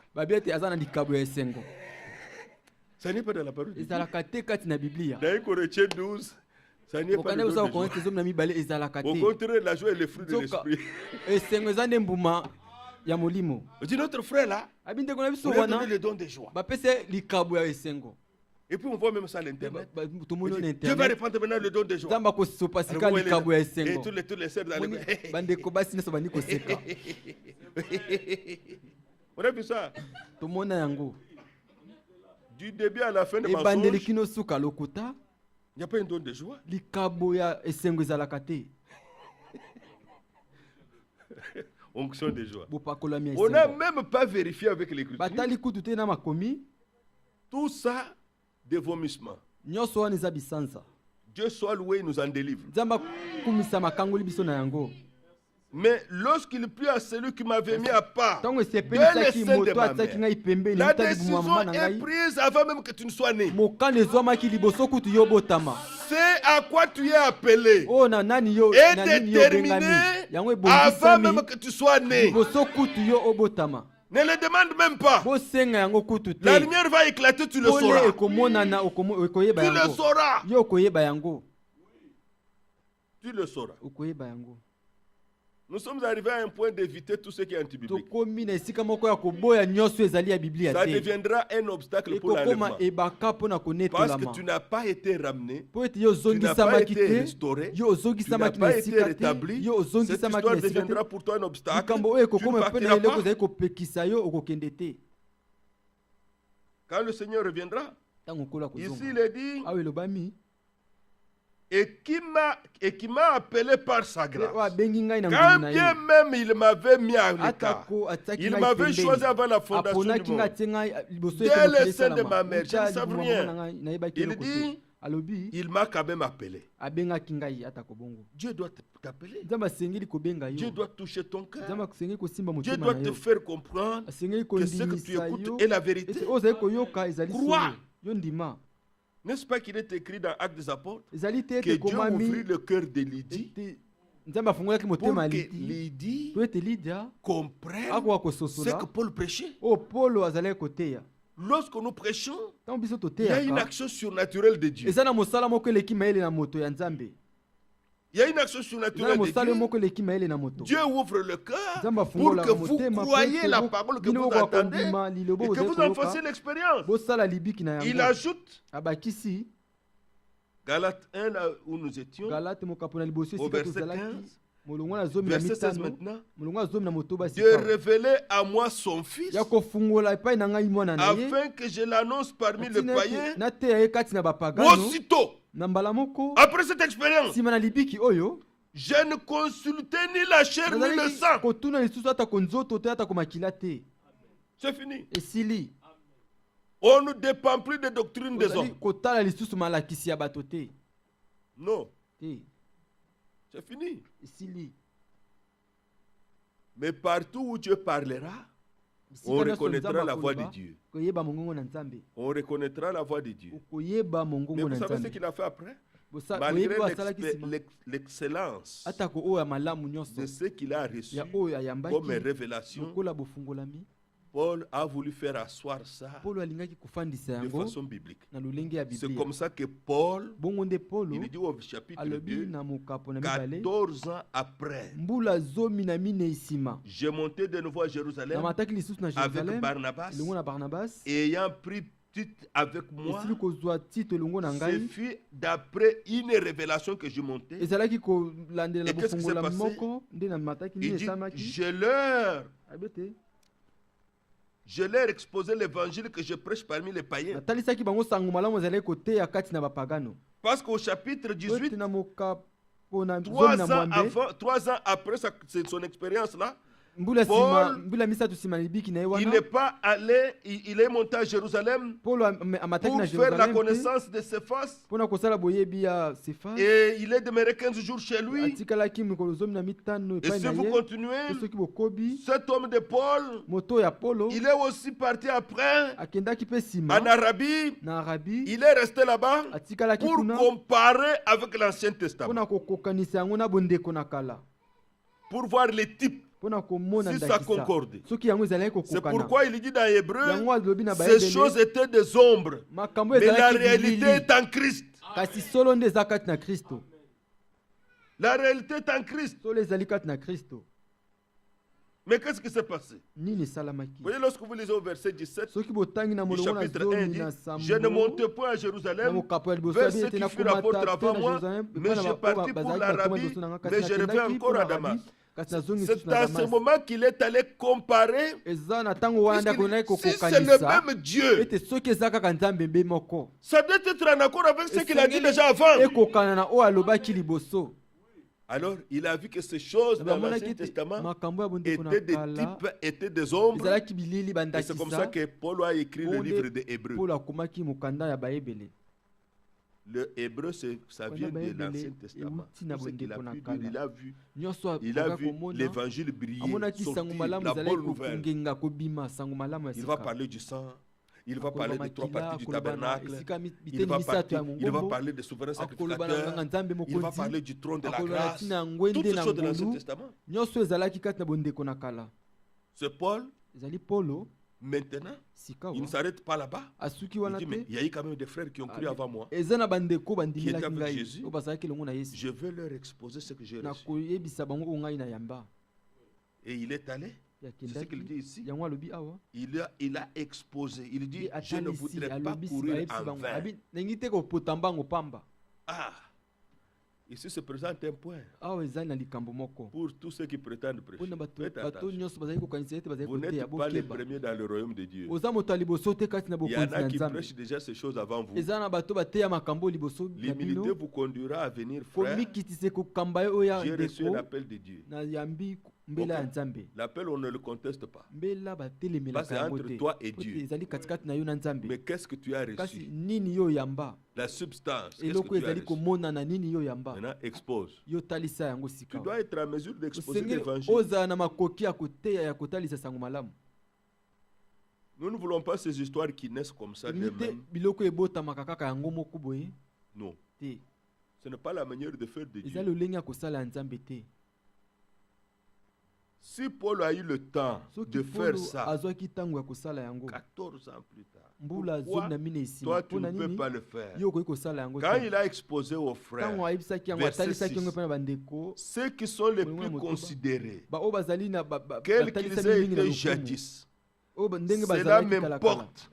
Ça n'est pas dans la parole. Dans 1 Corinthiens 12, ça n'est pas dans la parole. Au contraire, la joie est le fruit de l'esprit. Je dis notre frère là, on a donné le don de joie. Et puis on voit même ça à l'internet. Dieu va répandre maintenant le don de joie. Et tous les sœurs dans le... On a vu ça. Du début à la fin de mensonge, il n'y a pas un don de joie. Onction de joie. On n'a même pas vérifié avec l'écriture. Tout ça, des vomissements. Dieu soit loué, il nous en délivre. Mais lorsqu'il plut à celui qui m'avait mis à part, de l'essai de ma mère, la décision est prise avant même que tu ne sois né. C'est à quoi tu es appelé et déterminé avant même que tu sois né. Ne le demande même pas. La lumière va éclater, tu le sauras. Tu le sauras. Nous sommes arrivés à un point d'éviter tout ce qui est antibiblique. Ça deviendra un obstacle pour l'enlèvement. Parce que tu n'as pas été ramené, tu n'as pas été restauré, tu n'as pas été rétabli. Cette histoire deviendra pour toi un obstacle. Tu ne partiras pas. Quand le Seigneur reviendra, ici il est dit, et qui m'a appelé par sa grâce. Quand bien même il m'avait mis à l'écart, il m'avait choisi avant la fondation du monde. Dès le sein de ma mère, je ne savais rien. Il dit, il m'a quand même appelé. Dieu doit t'appeler. Dieu doit toucher ton cœur. Dieu doit te faire comprendre que ce que tu écoutes est la vérité. Crois. N'est-ce pas qu'il est écrit dans Actes des Apôtres que Dieu ouvrit le cœur de Lydie pour que Lydie comprenne ce que Paul prêchait. Lorsque nous prêchons, il y a une action surnaturelle de Dieu. Il y a une action surnaturelle de Dieu. Dieu ouvre le cœur pour que vous croyiez la parole que vous entendez et que vous en fassiez l'expérience. Il ajoute Galates 1 là où nous étions, au verset 15, verset 16 maintenant, Dieu révélait à moi son Fils afin que je l'annonce parmi les païens. Aussitôt, après cette expérience, je ne consultais ni la chair ni le sang. C'est fini. On ne dépend plus des doctrines des hommes. Non. C'est fini. Mais partout où Dieu parlera, on reconnaîtra la voix de Dieu. On reconnaîtra la voix de Dieu. Mais vous savez ce qu'il a fait après? Malgré l'excellence de ce qu'il a reçu comme révélation, Paul a voulu faire asseoir ça de façon biblique. C'est comme ça que Paul, il dit au chapitre 2, 14 ans après, j'ai monté de nouveau à Jérusalem avec Barnabas, ayant pris Tite avec moi. Ce fut d'après une révélation que je montais. Et qu'est-ce qui s'est passé? Il dit, je leur exposé l'évangile que je prêche parmi les païens. Parce qu'au chapitre 18, 3 ans après son expérience-là, Paul, il n'est pas allé, il est monté à Jérusalem pour faire la connaissance de Céphas. Et il est demeuré 15 jours chez lui. Et si vous continuez, cet homme de Paul, il est aussi parti après en Arabie. Il est resté là-bas pour comparer avec l'Ancien Testament. Pour voir les types. Si ça concorde. C'est pourquoi il dit dans Hébreu, ces choses étaient des ombres, mais la réalité est en Christ. La réalité est en Christ. Mais qu'est-ce qui s'est passé? Voyez, lorsque vous lisez au verset 17 du chapitre 1, il dit, je ne monte point à Jérusalem vers ceux qui furent apôtres avant moi, mais je partis pour l'Arabie, mais je reviens encore à Damas. C'est à ce moment qu'il est allé comparer. Si c'est le même Dieu, ça doit être en accord avec ce qu'il a dit déjà avant. Alors, il a vu que ces choses dans l'Ancien Testament étaient des types, étaient des ombres. Et c'est comme ça que Paul a écrit le livre des Hébreux. Le hébreu, ça vient de l'Ancien Testament. Il a vu l'évangile briller, sortir, la bonne nouvelle. Il va parler du sang. Il va parler des 3 parties du tabernacle. Il va parler des souverains sacrificateurs. Il va parler du trône de la grâce. Toutes ces choses de l'Ancien Testament. C'est Paul. Maintenant, il ne s'arrête pas là-bas. Il dit, mais il y a eu quand même des frères qui ont cru avant moi, qui étaient avec Jésus. Je veux leur exposer ce que j'ai reçu. Et il est allé. C'est ce qu'il dit ici. Il a exposé. Il dit, je ne voudrais pas courir en vain. Ah! Ici se présente un point pour tous ceux qui prétendent prêcher. Vous n'êtes pas les premiers dans le royaume de Dieu. Il y en a qui prêchent déjà ces choses avant vous. L'humilité vous conduira à venir, frère. J'ai reçu un appel de Dieu. L'appel, on ne le conteste pas. C'est entre toi et Dieu. Mais qu'est-ce que tu as reçu? La substance. Qu'est-ce que tu as reçu? Maintenant, expose. Tu dois être en mesure d'exposer l'évangile. Nous ne voulons pas ces histoires qui naissent comme ça d'elles-mêmes. Non. Ce n'est pas la manière de faire de Dieu. Si Paul a eu le temps de faire ça 14 ans plus tard, pourquoi toi tu ne peux pas le faire? Quand il a exposé aux frères, verset 6, ceux qui sont les plus considérés, quels qu'ils aient été jadis, cela m'importe.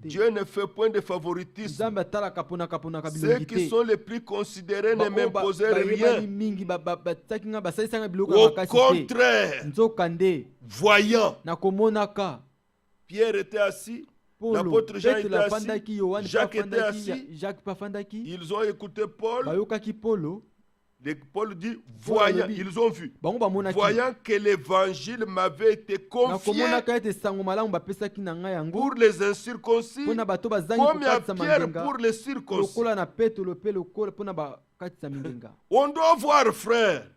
Dieu ne fait point de favoritisme. Ceux qui sont les plus considérés ne m'imposaient rien. Au contraire, voyant, Pierre était assis, l'apôtre Jean était assis, Jacques était assis. Ils ont écouté Paul. Paul dit, voyant, ils ont vu, voyant que l'évangile m'avait été confié pour les incirconcis, comme à Pierre pour les circoncis. On doit voir, frère.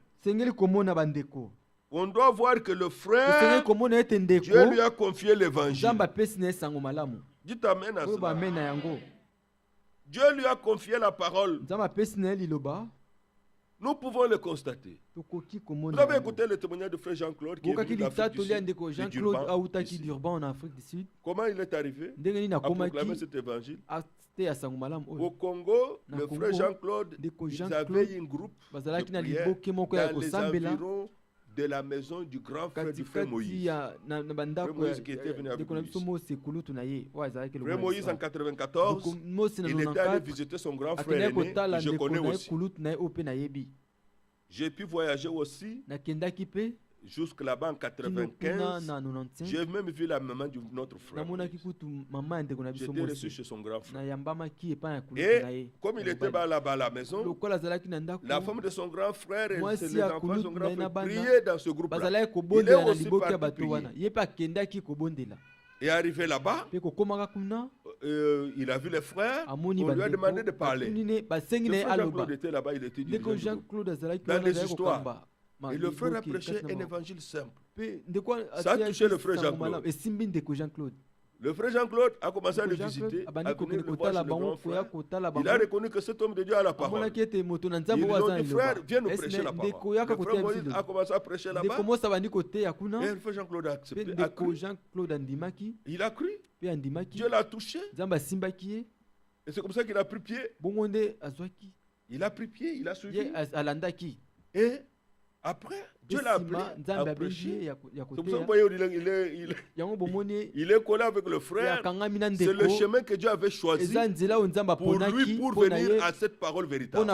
On doit voir que le frère, Dieu lui a confié l'évangile. Dites amen à cela. Dieu lui a confié la parole. Nous pouvons le constater. Vous avez écouté le témoignage de frère Jean-Claude qui est venu d'Afrique du Sud. Comment il est arrivé à proclamer cet évangile? Au Congo, le frère Jean-Claude, ils avaient un groupe de prière dans les environs de la maison du grand frère du frère Moïse. Frère Moïse qui était venu avec lui. Frère Moïse en 94, il était allé visiter son grand frère aîné, que je connais aussi. J'ai pu voyager aussi jusque là-bas en 95. J'ai même vu la maman de notre frère. J'étais reçu chez son grand frère. Et comme il était là-bas à la maison, la femme de son grand frère et les enfants de son grand frère priaient dans ce groupe-là. Il est aussi parti prier. Et arrivé là-bas, il a vu les frères, on lui a demandé de parler. Le frère Jean-Claude était là-bas, il étudiait dans les histoires. Et le frère a prêché un évangile simple. Ça a touché le frère Jean-Claude. Le frère Jean-Claude a commencé à le visiter, à venir le voir chez le grand frère. Il a reconnu que cet homme de Dieu a la parole. Ils lui ont dit, frère, viens nous prêcher la parole. Le frère Moïse a commencé à prêcher là-bas. Et le frère Jean-Claude a accepté, a cru. Il a cru. Dieu l'a touché. Et c'est comme ça qu'il a pris pied. Il a pris pied, il a suivi. Et après, Dieu l'a appelé à prêcher. C'est pour ça que vous voyez, il est collé avec le frère. C'est le chemin que Dieu avait choisi pour lui, pour venir à cette parole véritable.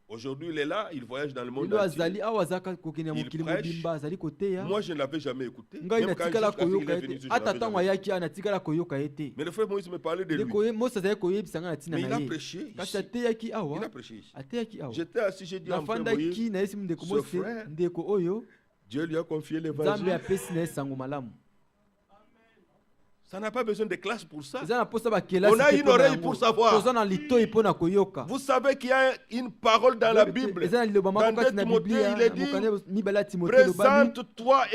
Aujourd'hui, il est là, il voyage dans le monde entier. Il prêche. Moi, je ne l'avais jamais écouté. Même quand il est venu, je l'avais jamais écouté. Mais le frère Moïse me parlait de lui. Mais il a prêché ici. Il a prêché ici. J'étais assis, j'ai dit à frère Moïse, ce frère, Dieu lui a confié l'évangile. Ça n'a pas besoin de classe pour ça. On a une oreille pour savoir. Vous savez qu'il y a une parole dans la Bible. Dans 2 Timothée, il est dit, présente-toi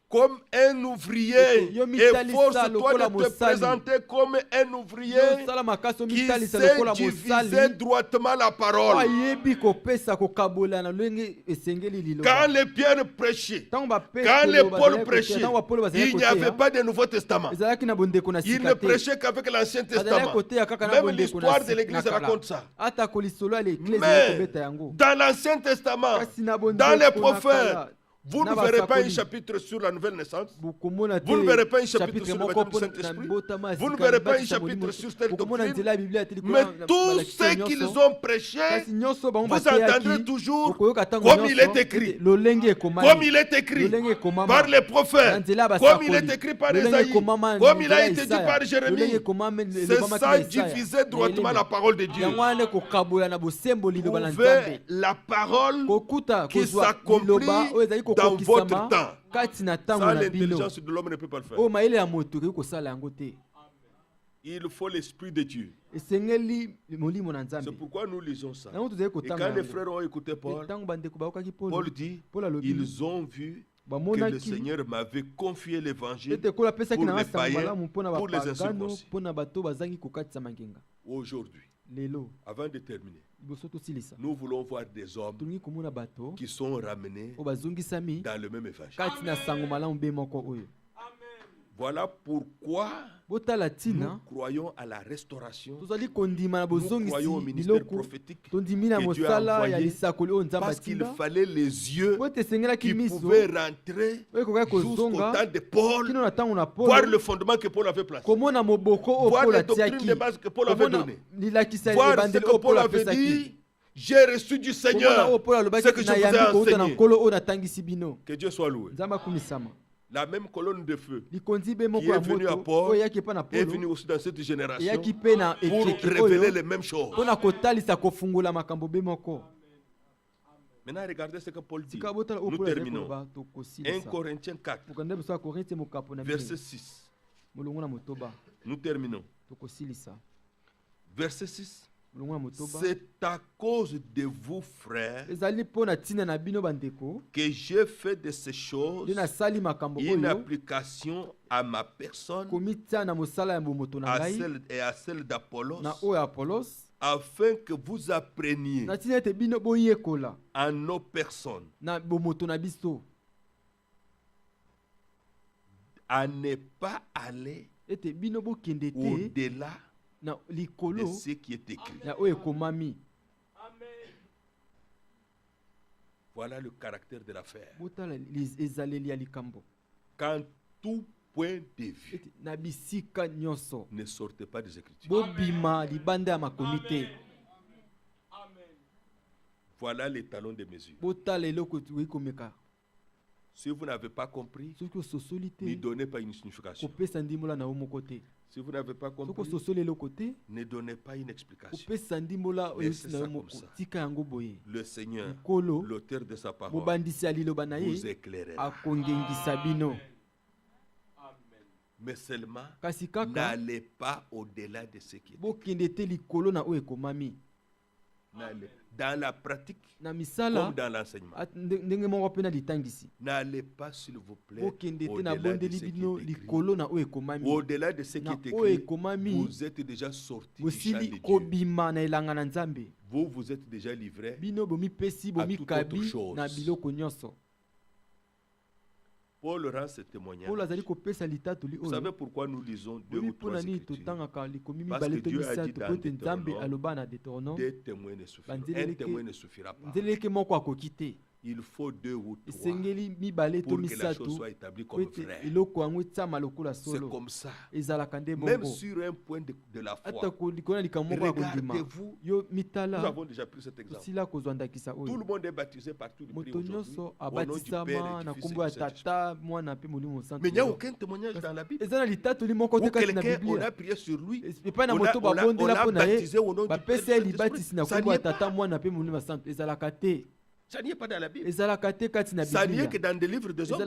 comme un ouvrier. Efforce-toi de te présenter comme un ouvrier qui sait diviser droitement la parole. Quand les Pierre prêchaient, quand les Paul prêchaient, il n'y avait pas de Nouveau Testament. Ils ne prêchaient qu'avec l'Ancien Testament. Même l'histoire de l'Église raconte ça. Mais dans l'Ancien Testament, dans les prophètes, vous ne verrez pas un chapitre sur la nouvelle naissance. Vous ne verrez pas un chapitre sur le baptême du Saint-Esprit. Vous ne verrez pas un chapitre sur telle doctrine. Mais tout ce qu'ils ont prêché, vous entendrez toujours comme il est écrit. Comme il est écrit par les prophètes. Comme il est écrit par Esaïe. Comme il a été dit par Jérémie. C'est ça, diviser droitement la parole de Dieu. Trouvez la parole qui s'accomplit dans votre temps. Ça, l'intelligence de l'homme ne peut pas le faire. Il faut l'Esprit de Dieu. C'est pourquoi nous lisons ça. Et quand les frères ont écouté Paul, Paul dit, ils ont vu que le Seigneur m'avait confié l'évangile pour les païens, pour les incirconcis. Aujourd'hui, avant de terminer, nous voulons voir des hommes qui sont ramenés dans le même évangile. Voilà pourquoi nous croyons à la restauration. Nous croyons au ministère prophétique que Dieu a envoyé parce qu'il fallait les yeux qui pouvaient rentrer jusqu'au temps de Paul, voir le fondement que Paul avait placé, voir les doctrines de base que Paul avait données, voir ce que Paul avait dit. J'ai reçu du Seigneur ce que je vous ai enseigné. Que Dieu soit loué. La même colonne de feu qui est venue à Paul est venue aussi dans cette génération pour révéler les mêmes choses. Maintenant, regardez ce que Paul dit. Nous terminons. 1 Corinthiens 4, verset 6. Nous terminons. Verset 6. C'est à cause de vous, frères, que j'ai fait de ces choses une application à ma personne et à celle d'Apollos, afin que vous appreniez à nos personnes à ne pas aller au-delà de ce qui est écrit. Voilà le caractère de l'affaire. Quand tout point de vue ne sortez pas des Écritures. Voilà les talons de mesure. Si vous n'avez pas compris, ne donnez pas une signification. Si vous n'avez pas compris, ne donnez pas une explication. Laissez ça comme ça. Le Seigneur, l'auteur de sa parole, vous éclairera. Mais seulement, n'allez pas au-delà de ce qui est. Dans la pratique, comme dans l'enseignement. N'allez pas, s'il vous plaît, au-delà de ce qui est écrit. Au-delà de ce qui est écrit, vous êtes déjà sorti du champ de Dieu. Vous êtes déjà livré à toute autre chose. Paul rend ce témoignage. Vous savez pourquoi nous lisons 2 ou 3 Écritures? Parce que Dieu a dit dans Deutéronome, 2 témoins ne suffiront. Un témoin ne suffira pas. Il faut 2 ou 3 pour que la chose soit établie comme vrai. C'est comme ça. Même sur un point de la foi, regardez-vous. Nous avons déjà pris cet exemple. Tout le monde est baptisé par tout le prix aujourd'hui au nom du Père et du Fils et du Saint-Esprit. Mais il n'y a aucun témoignage dans la Bible où quelqu'un, on a prié sur lui, on l'a baptisé au nom du Père et du Saint-Esprit. Ça n'y est pas dans la Bible. Ça n'y est que dans des livres des hommes.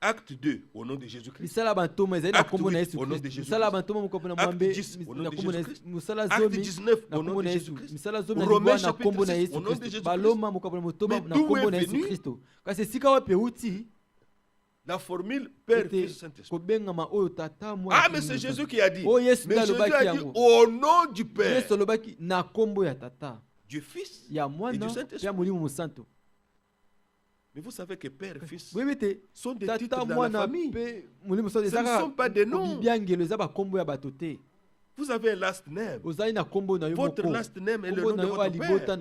Acte 2, au nom de Jésus-Christ. Acte 8, au nom de Jésus-Christ. Acte 10, au nom de Jésus-Christ. Acte 19, au nom de Jésus-Christ. Romains chapitre 6, au nom de Jésus-Christ. Mais d'où est venue la formule Père, Fils, Saint-Esprit? Ah, mais c'est Jésus qui a dit. Mais Jésus a dit au nom du Père, du Fils et du Saint-Esprit. Mais vous savez que Père et Fils sont des titres dans la famille. Ce ne sont pas des noms. Vous avez un last name. Votre last name est le nom de votre Père.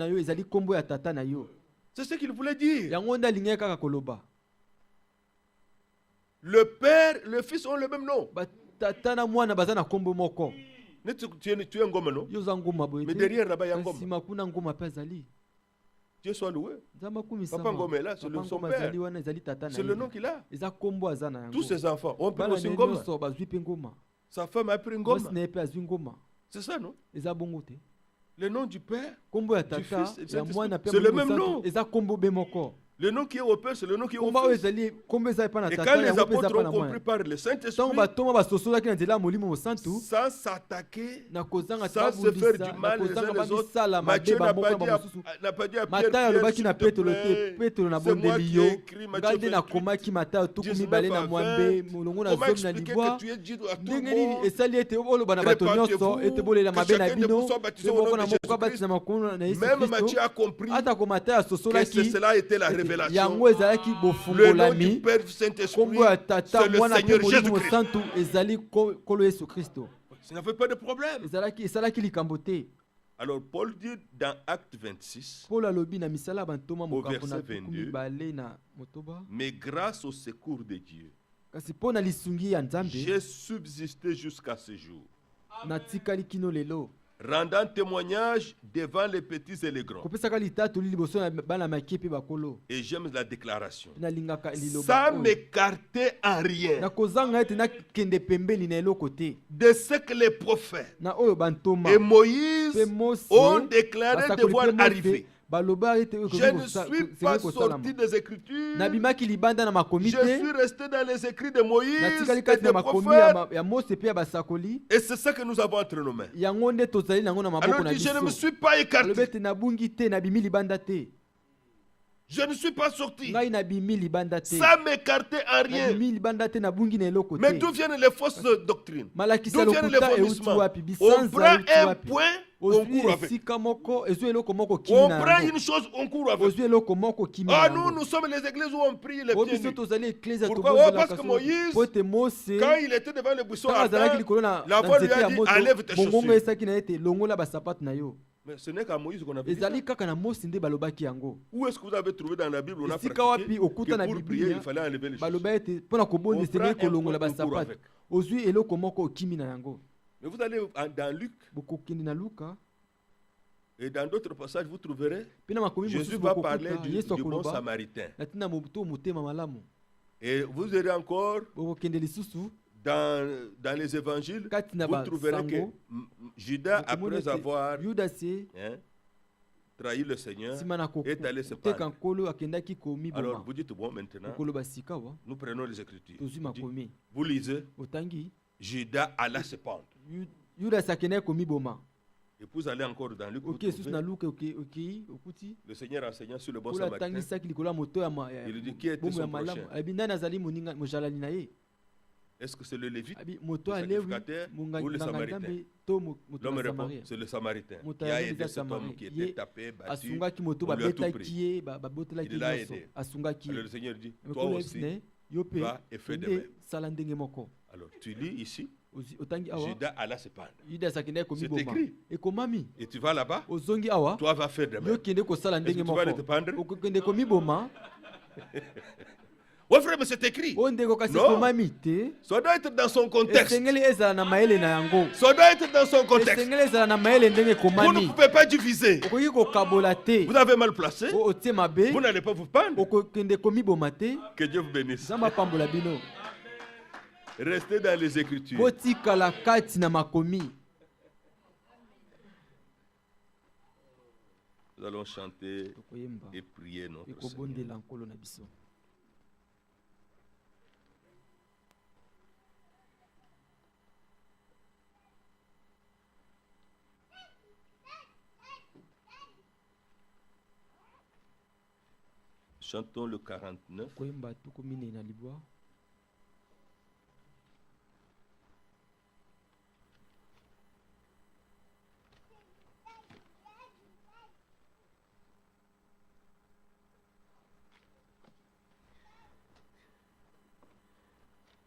C'est ce qu'il voulait dire. Le Père, le Fils ont le même nom. Tu es un gomme, non? Mais derrière là-bas, il y a un gomme. Dieu soit loué. Papa Ngome est là, c'est son père. C'est le nom qu'il a. Tous ses enfants ont pris aussi Ngoma. Sa femme a pris Ngoma. C'est ça, non? Le nom du Père, du Fils, c'est le même nom. Le nom qui est au Père, c'est le nom qui est au Fils. Et quand les apôtres ont compris par le Saint-Esprit, sans s'attaquer, sans se faire du mal les uns les autres, Matthieu n'a pas dit à Pierre, s'il te plaît, c'est moi qui ai écrit Matthieu 28, 19 à 20. Comment expliquer que tu es dit à tout le monde, répandez-vous, que chacun de vous soit baptisé au nom de Jésus-Christ. Même Matthieu a compris que cela était la révélation. Le nom du Père Saint-Esprit, c'est le Seigneur Jésus-Christ. Ça n'avait pas de problème. Alors Paul dit dans Acte 26, au verset 22, mais grâce au secours de Dieu, j'ai subsisté jusqu'à ce jour, rendant témoignage devant les petits et les grands. Et j'aime la déclaration. Sans m'écarter en rien de ce que les prophètes et Moïse ont déclaré devoir arriver. Je ne suis pas sorti des Écritures. Je suis resté dans les écrits de Moïse et des prophètes. Et c'est ça que nous avons entre nos mains. Alors je ne me suis pas écarté. Je ne suis pas sorti sans m'écarter en rien. Mais d'où viennent les fausses doctrines? D'où viennent les vomissements? On prend un point, on court avec. On prend une chose, on court avec. Ah, nous sommes les églises où on prie les pieds nus. Pourquoi? Parce que Moïse, quand il était devant le buisson ardent, la voix lui a dit, enlève tes chaussures. Mais ce n'est qu'à Moïse qu'on a vu ça. Où est-ce que vous avez trouvé dans la Bible, on a pratiqué que pour prier, il fallait enlever les chaussures. On prend un point, on court avec. Mais vous allez dans Luc, et dans d'autres passages, vous trouverez Jésus va parler du bon samaritain. Et vous verrez encore dans les évangiles, vous trouverez que Judas, après avoir trahi le Seigneur, est allé se pendre. Alors vous dites, bon, maintenant, nous prenons les Écritures. Vous lisez, Judas alla se pendre. Et vous allez encore dans Luc, le Seigneur enseignant sur le bon samaritain. Il dit, qui était son prochain? Est-ce que c'est le Lévite, le sacrificateur ou le Samaritain? L'homme répond, c'est le Samaritain qui a aidé cet homme qui était tapé, battu, on lui a tout pris. Il l'a aidé. Alors le Seigneur dit, toi aussi, va et fais de même. Alors tu lis ici, Judas alla se pendre. C'est écrit. Et tu vas là-bas, toi vas faire de même. Est-ce que tu vas aller te pendre? Oh frère, mais c'est écrit. Non. Ça doit être dans son contexte. Ça doit être dans son contexte. Vous ne pouvez pas diviser. Vous avez mal placé. Vous n'allez pas vous pendre. Que Dieu vous bénisse. Restez dans les Écritures. Nous allons chanter et prier notre Seigneur. Chantons le 49.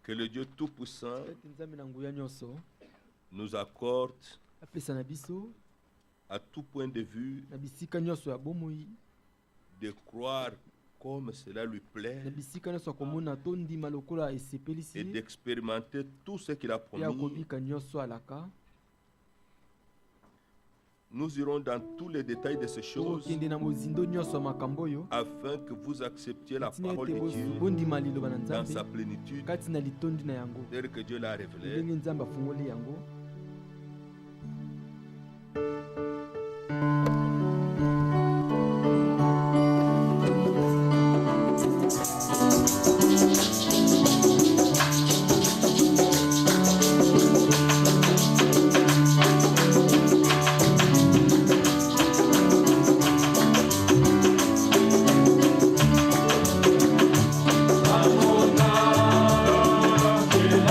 Que le Dieu Tout-Puissant nous accorde à tout point de vue de croire comme cela lui plaît et d'expérimenter tout ce qu'il a promis. Nous irons dans tous les détails de ces choses afin que vous acceptiez la parole de Dieu dans sa plénitude tel que Dieu l'a révélé.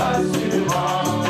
Assurance,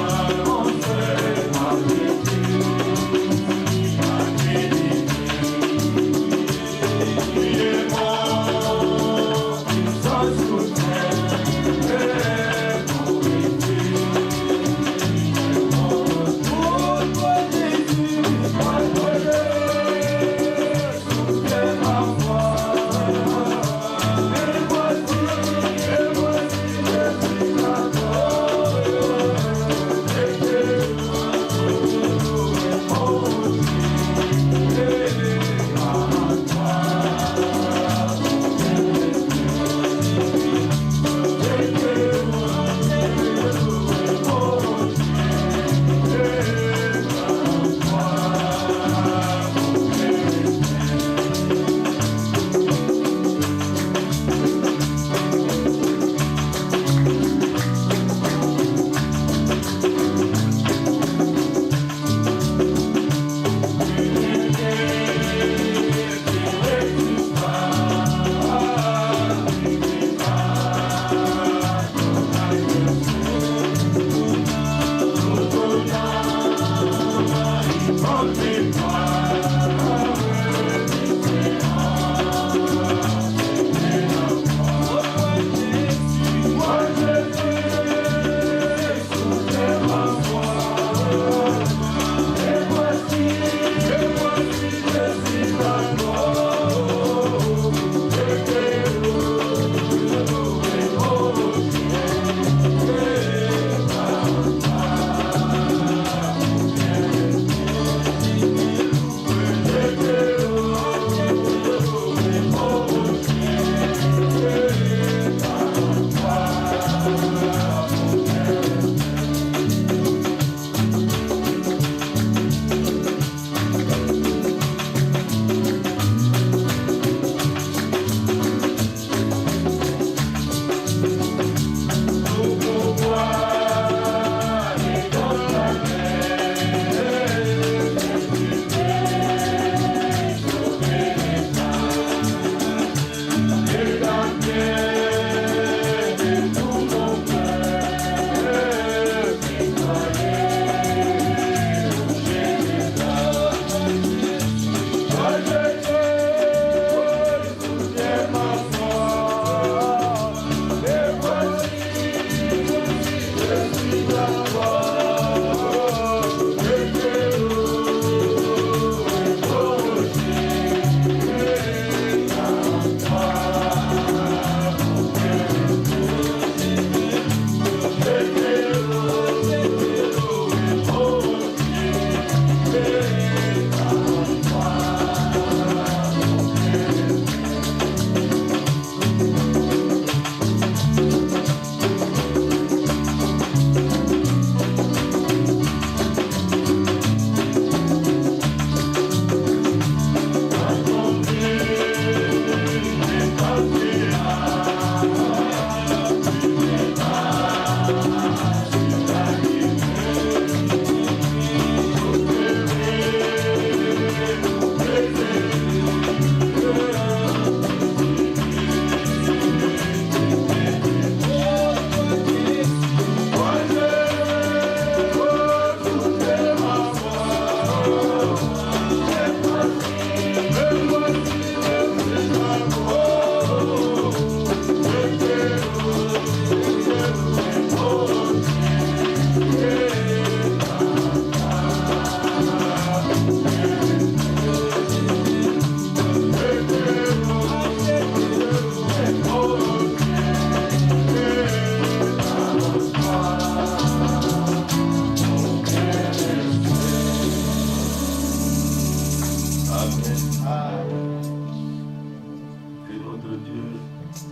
Amen.